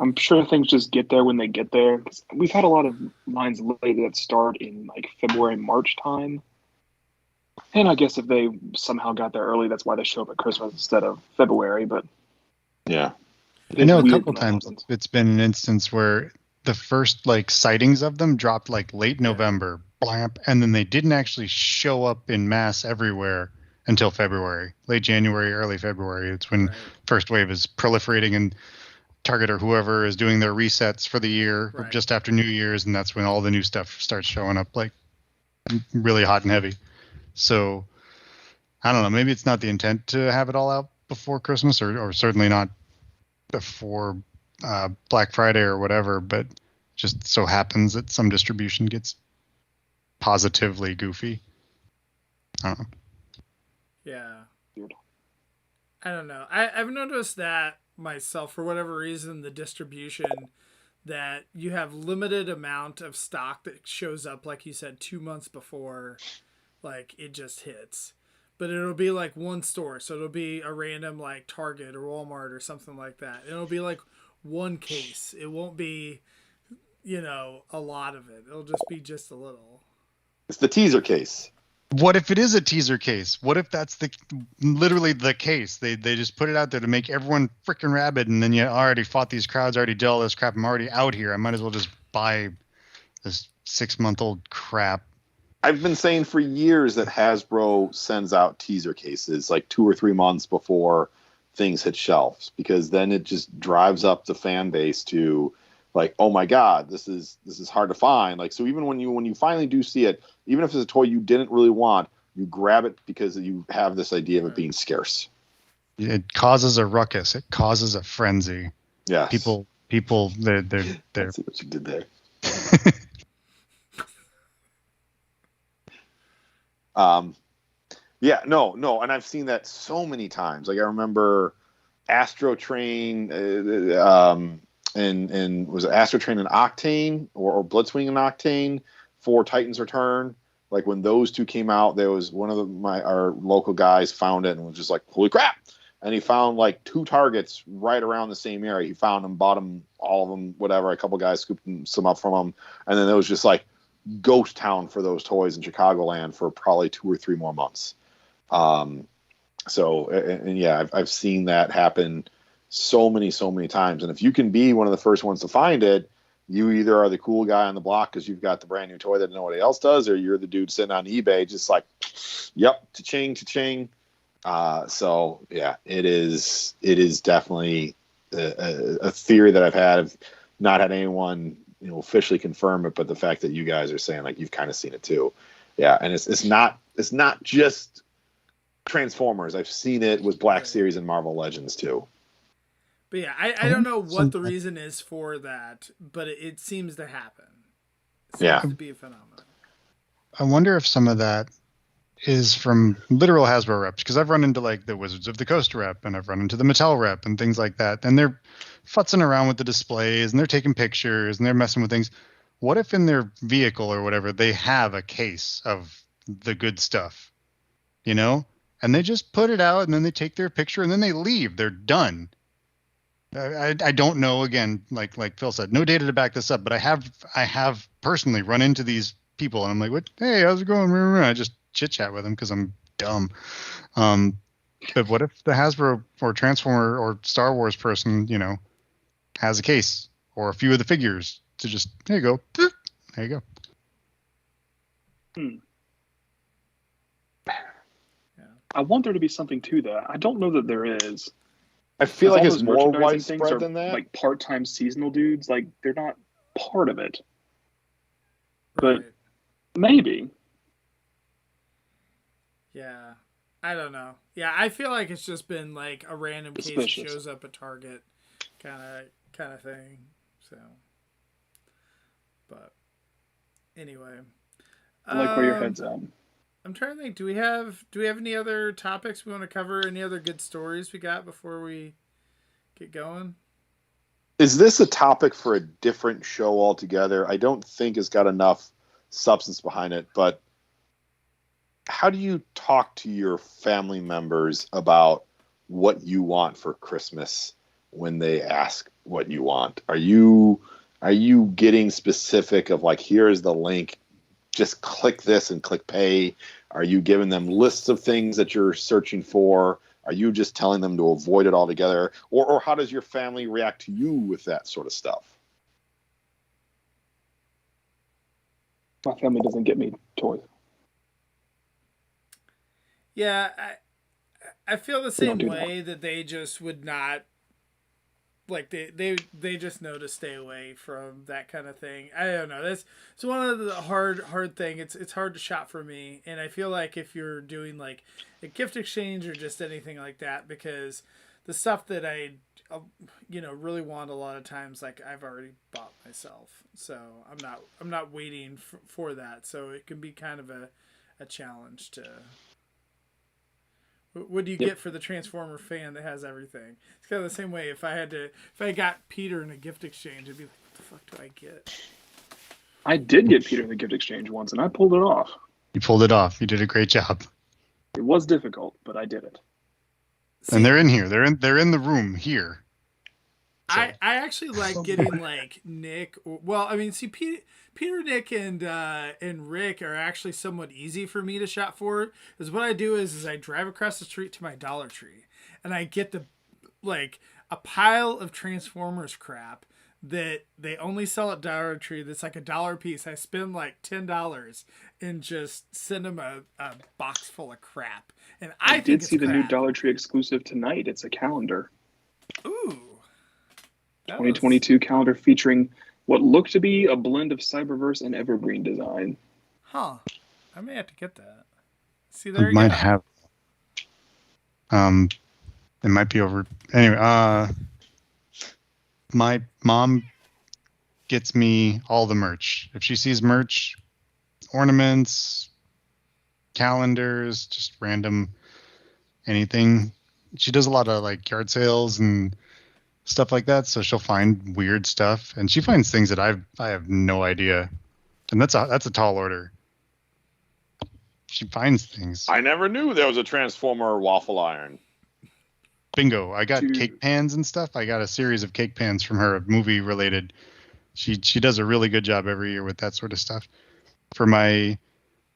I'm sure things just get there when they get there. We've had a lot of lines lately that start in February, March time. And I guess if they somehow got there early, that's why they show up at Christmas instead of February. But yeah, I know a couple times it's been an instance where the first sightings of them dropped late November, blamp, and then they didn't actually show up in mass everywhere until February, late January, early February. It's when first wave is proliferating and Target or whoever is doing their resets for the year just after New Year's, and that's when all the new stuff starts showing up really hot and heavy. So I don't know, maybe it's not the intent to have it all out before Christmas, or certainly not before Black Friday or whatever, but just so happens that some distribution gets positively goofy. I don't know. Yeah. I don't know. I've noticed that myself, for whatever reason, the distribution, that you have limited amount of stock that shows up, like you said, 2 months before it just hits. But it'll be one store, so it'll be a random Target or Walmart or something like that. It'll be one case. It won't be, a lot of it. It'll just be just a little. It's the teaser case. What if it is a teaser case? What if that's literally the case? They just put it out there to make everyone freaking rabid, and then you already fought these crowds, already did all this crap. I'm already out here. I might as well just buy this 6-month-old crap. I've been saying for years that Hasbro sends out teaser cases 2 or 3 months before things hit shelves, because then it just drives up the fan base to oh my God, this is hard to find. So even when you finally do see it, even if it's a toy you didn't really want, you grab it because you have this idea of it being scarce. It causes a ruckus. It causes a frenzy. Yeah. People, they're. I see what you did there. Yeah, no, and I've seen that so many times. I remember Astro Train, and was it Astro Train and Octane, or Blitzwing and Octane for Titan's Return? When those two came out, there was one of our local guys found it and was just holy crap! And he found 2 Targets right around the same area. He found them, bought them, all of them, whatever. A couple guys scooped some up from him, and then there was just ghost town for those toys in Chicagoland for probably 2 or 3 more months. So yeah, I've seen that happen so many times. And if you can be one of the first ones to find it, you either are the cool guy on the block because you've got the brand new toy that nobody else does, or you're the dude sitting on eBay just yep, cha-ching, cha-ching. So yeah, it is definitely a theory that I've had. I've not had anyone officially confirm it, but the fact that you guys are saying like you've kind of seen it too, yeah. And it's not just Transformers. I've seen it with Black Series and Marvel Legends too. But yeah, I don't know what the reason is for that, but it seems to happen. It seems to be a phenomenon. I wonder if some of that is from literal Hasbro reps, because I've run into like the Wizards of the Coast rep, and I've run into the Mattel rep and things like that, and they're futzing around with the displays and they're taking pictures and they're messing with things. What if in their vehicle or whatever they have a case of the good stuff, and they just put it out and then they take their picture and then they leave. They're done. I don't know. Again, like Phil said, no data to back this up, but I have personally run into these people and I'm like, what? Hey, how's it going? I just chit chat with them because I'm dumb. But what if the Hasbro or Transformer or Star Wars person, has a case or a few of the figures to just, there you go. There you go. I want there to be something to that. I don't know that there is. I feel like it's more widespread than that. Like part-time seasonal dudes, like they're not part of it. But maybe. Yeah, I don't know. Yeah, I feel like it's just been like a random case that shows up at Target, kind of thing. So, but anyway, I like where your head's at. I'm trying to think. Do we have any other topics we want to cover? Any other good stories we got before we get going? Is this a topic for a different show altogether? I don't think it's got enough substance behind it, but how do you talk to your family members about what you want for Christmas when they ask what you want? Are you getting specific of like, here's the link, just click this and click pay? Are you giving them lists of things that you're searching for? Are you just telling them to avoid it altogether? Or how does your family react to you with that sort of stuff? My family doesn't get me toys. Yeah, I feel the same way that they just would not, like they just know to stay away from that kind of thing. I don't know. It's one of the hard thing. It's hard to shop for me, and I feel like if you're doing like a gift exchange or just anything like that, because the stuff that I really want a lot of times, like I've already bought myself, so I'm not waiting for that. So it can be kind of a challenge to. What do you get for the Transformer fan that has everything? It's kind of the same way. If I got Peter in a gift exchange, it'd be like, what the fuck do I get? I did get Peter in the gift exchange once, and I pulled it off. You pulled it off. You did a great job. It was difficult, but I did it. See, and they're in here. They're in the room here. So. I actually like getting like Nick. Well, I mean, see, Peter, Nick, and Rick are actually somewhat easy for me to shop for. Because what I do is I drive across the street to my Dollar Tree, and I get a pile of Transformers crap that they only sell at Dollar Tree. That's like $1 a piece. I spend like $10 and just send them a box full of crap. And I did see the new Dollar Tree exclusive tonight. It's a calendar. Ooh. 2022 calendar featuring what looked to be a blend of Cyberverse and Evergreen design. Huh. I may have to get that. See, there you might have. It might be over. Anyway, my mom gets me all the merch. If she sees merch, ornaments, calendars, just random anything. She does a lot of like yard sales and stuff like that, so she'll find weird stuff, and she finds things that I have no idea, and that's a tall order. She finds things. I never knew there was a Transformer waffle iron. Bingo! I got cake pans and stuff. I got a series of cake pans from her, movie related. She does a really good job every year with that sort of stuff. For my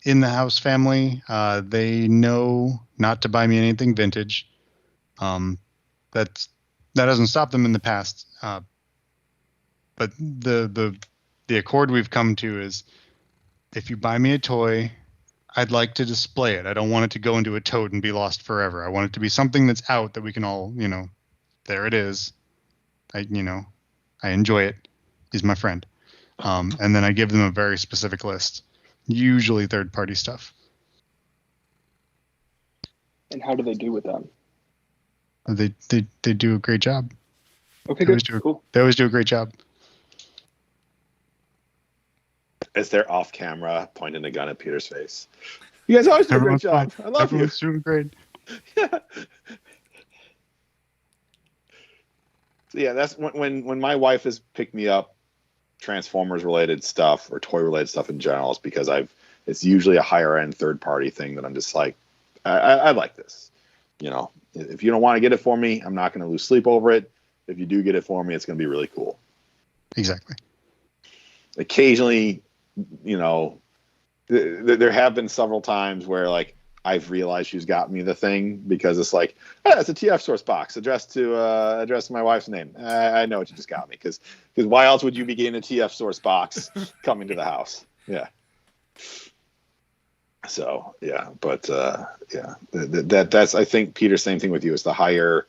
in the house family, they know not to buy me anything vintage. That hasn't stopped them in the past. But the accord we've come to is if you buy me a toy, I'd like to display it. I don't want it to go into a tote and be lost forever. I want it to be something that's out that we can all, there it is. I enjoy it. He's my friend. And then I give them a very specific list, usually third-party stuff. And how do they do with that? They do a great job. Okay, good. Cool. They always do a great job. As they're off camera, pointing a gun at Peter's face. You guys always do a great job. I love you. Everyone's doing great. Yeah. So yeah, that's when my wife has picked me up Transformers related stuff or toy related stuff in general. It's because it's usually a higher end third party thing that I'm just like, I like this. If you don't want to get it for me, I'm not going to lose sleep over it. If you do get it for me, it's going to be really cool. Exactly. Occasionally, there have been several times where like I've realized she's got me the thing because it's like, it's a TF source box addressed to my wife's name. I know what you just got me because why else would you be getting a TF source box coming to the house? Yeah. So yeah, but that's I think Peter, same thing with you. It's the higher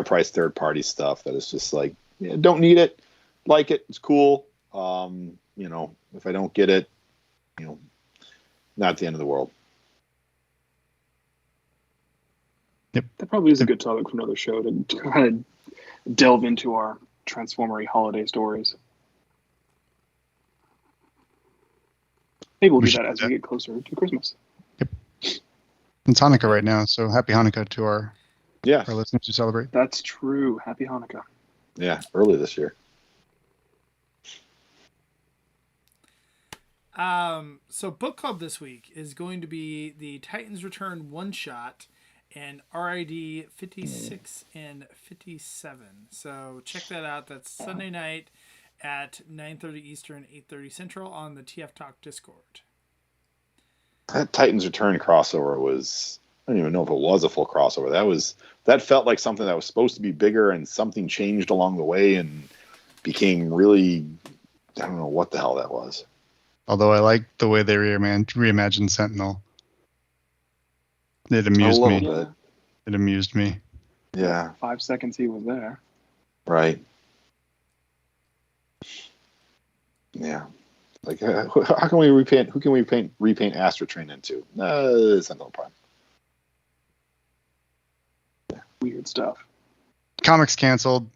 price third party stuff that is just like, don't need it, like it, it's cool. If I don't get it, not the end of the world. Yep. That probably is a good topic for another show to kind of delve into our Transformery holiday stories. Maybe we'll do that as we get closer to Christmas. Yep. It's Hanukkah right now, so happy Hanukkah to our listeners who celebrate. That's true. Happy Hanukkah. Yeah, early this year. So book club this week is going to be the Titans Return one shot and RID 56 and 57. So check that out. That's Sunday night at 9:30 Eastern, 8:30 Central on the TF Talk Discord. That Titans Return crossover was, I don't even know if it was a full crossover. That felt like something that was supposed to be bigger and something changed along the way and became really, I don't know what the hell that was. Although I like the way they reimagined Sentinel. It amused me. Bit. It amused me. Yeah. 5 seconds he was there. Right. Yeah. Like, how can we repaint? Who can we repaint Astra Train into? Sentinel Prime. Yeah. Weird stuff. Comics canceled.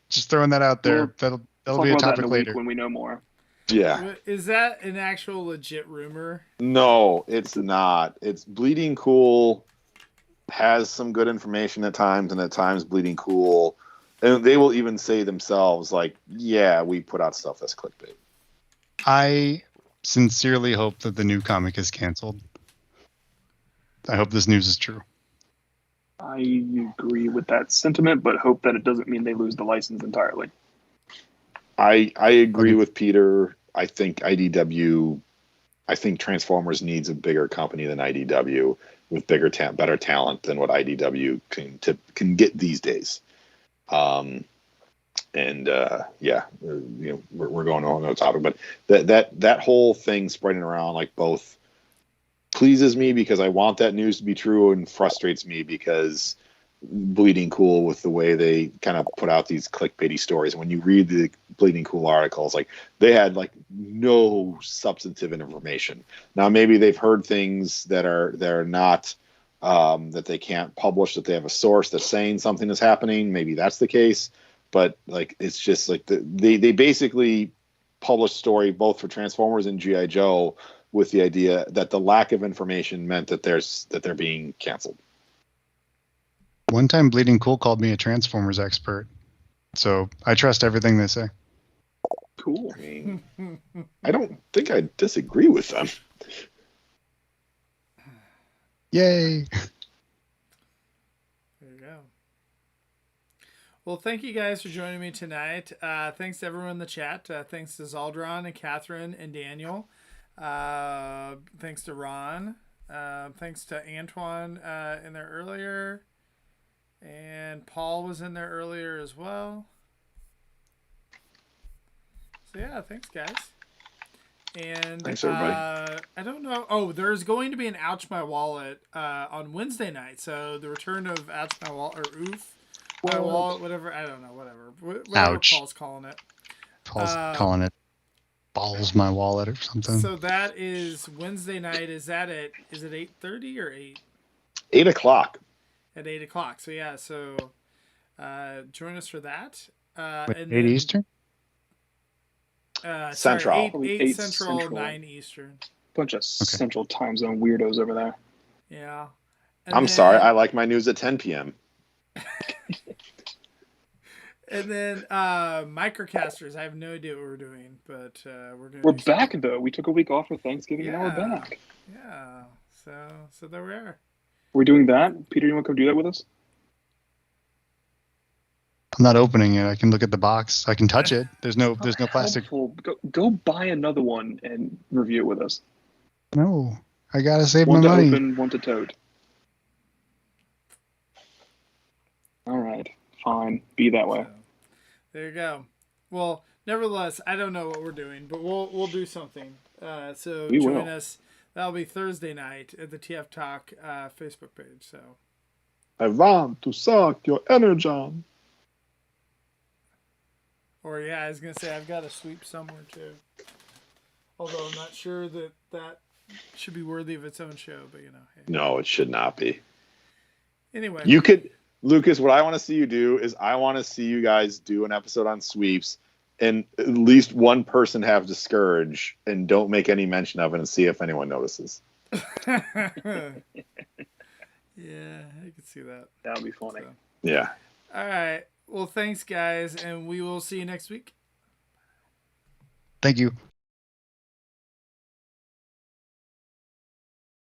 Just throwing that out there. Well, that'll be a topic later when we know more. Yeah. Is that an actual legit rumor? No, it's not. It's Bleeding Cool has some good information at times, and at times Bleeding Cool, and they will even say themselves, like, yeah, we put out stuff that's clickbait. I sincerely hope that the new comic is canceled. I hope this news is true. I agree with that sentiment, but hope that it doesn't mean they lose the license entirely. I agree with Peter. I think Transformers needs a bigger company than IDW with better talent than what IDW can get these days. We're going on the topic, but that whole thing spreading around like both pleases me because I want that news to be true and frustrates me because Bleeding Cool with the way they kind of put out these clickbaity stories. When you read the Bleeding Cool articles, like they had like no substantive information. Now maybe they've heard things that are not that they can't publish, that they have a source that's saying something is happening. Maybe that's the case, but like it's just like they basically published story both for Transformers and G.I. Joe with the idea that the lack of information meant that they're being canceled. One time Bleeding Cool called me a Transformers expert, so I trust everything they say. Cool. I mean, I don't think I disagree with them. Yay! There you go. Well, thank you guys for joining me tonight. Thanks to everyone in the chat. Thanks to Zaldron and Catherine and Daniel. Thanks to Ron. Thanks to Antoine in there earlier. And Paul was in there earlier as well. So yeah, thanks guys. And Thanks, everybody. I don't know. Oh, there's going to be an Ouch My Wallet on Wednesday night. So the return of Ouch My Wallet or Oof My Wallet, whatever. I don't know, whatever Ouch. Paul's calling it. Paul's calling it balls my wallet or something. So that is Wednesday night. Is it 8:30 or 8? 8 o'clock. At 8 o'clock. So yeah. So join us for that. Wait, And 8 then, Eastern? Central. Sorry, 8 8 Central, Central. 9 Eastern. Bunch of Central Time Zone weirdos over there. Yeah. And I'm then, sorry. I like my news at 10 p.m. And then Microcasters. I have no idea what we're doing, but We're back though. We took a week off for Thanksgiving, and now we're Yeah. back. Yeah. So there we are. We're doing that. Peter, you want to come do that with us? I'm not opening it. I can look at the box. I can touch it. There's no plastic. Helpful. Go buy another one and review it with us. No, I gotta save One my to money. open, one to tote. All right, fine. Be that way. So, there you go. Well, nevertheless, I don't know what we're doing, but we'll do something. So We join will. us. That'll be Thursday night at the TF Talk Facebook page. So I want to suck your energon. Or yeah, I was gonna say I've got a sweep somewhere too. Although I'm not sure that should be worthy of its own show, but you know. Hey. No, it should not be. Anyway, You could, Lucas. What I want to see you do is I want to see you guys do an episode on sweeps, and at least one person have discourage, and don't make any mention of it, and see if anyone notices. yeah, I can see that. That would be funny. So. Yeah. All right. Well, thanks, guys, and we will see you next week. Thank you.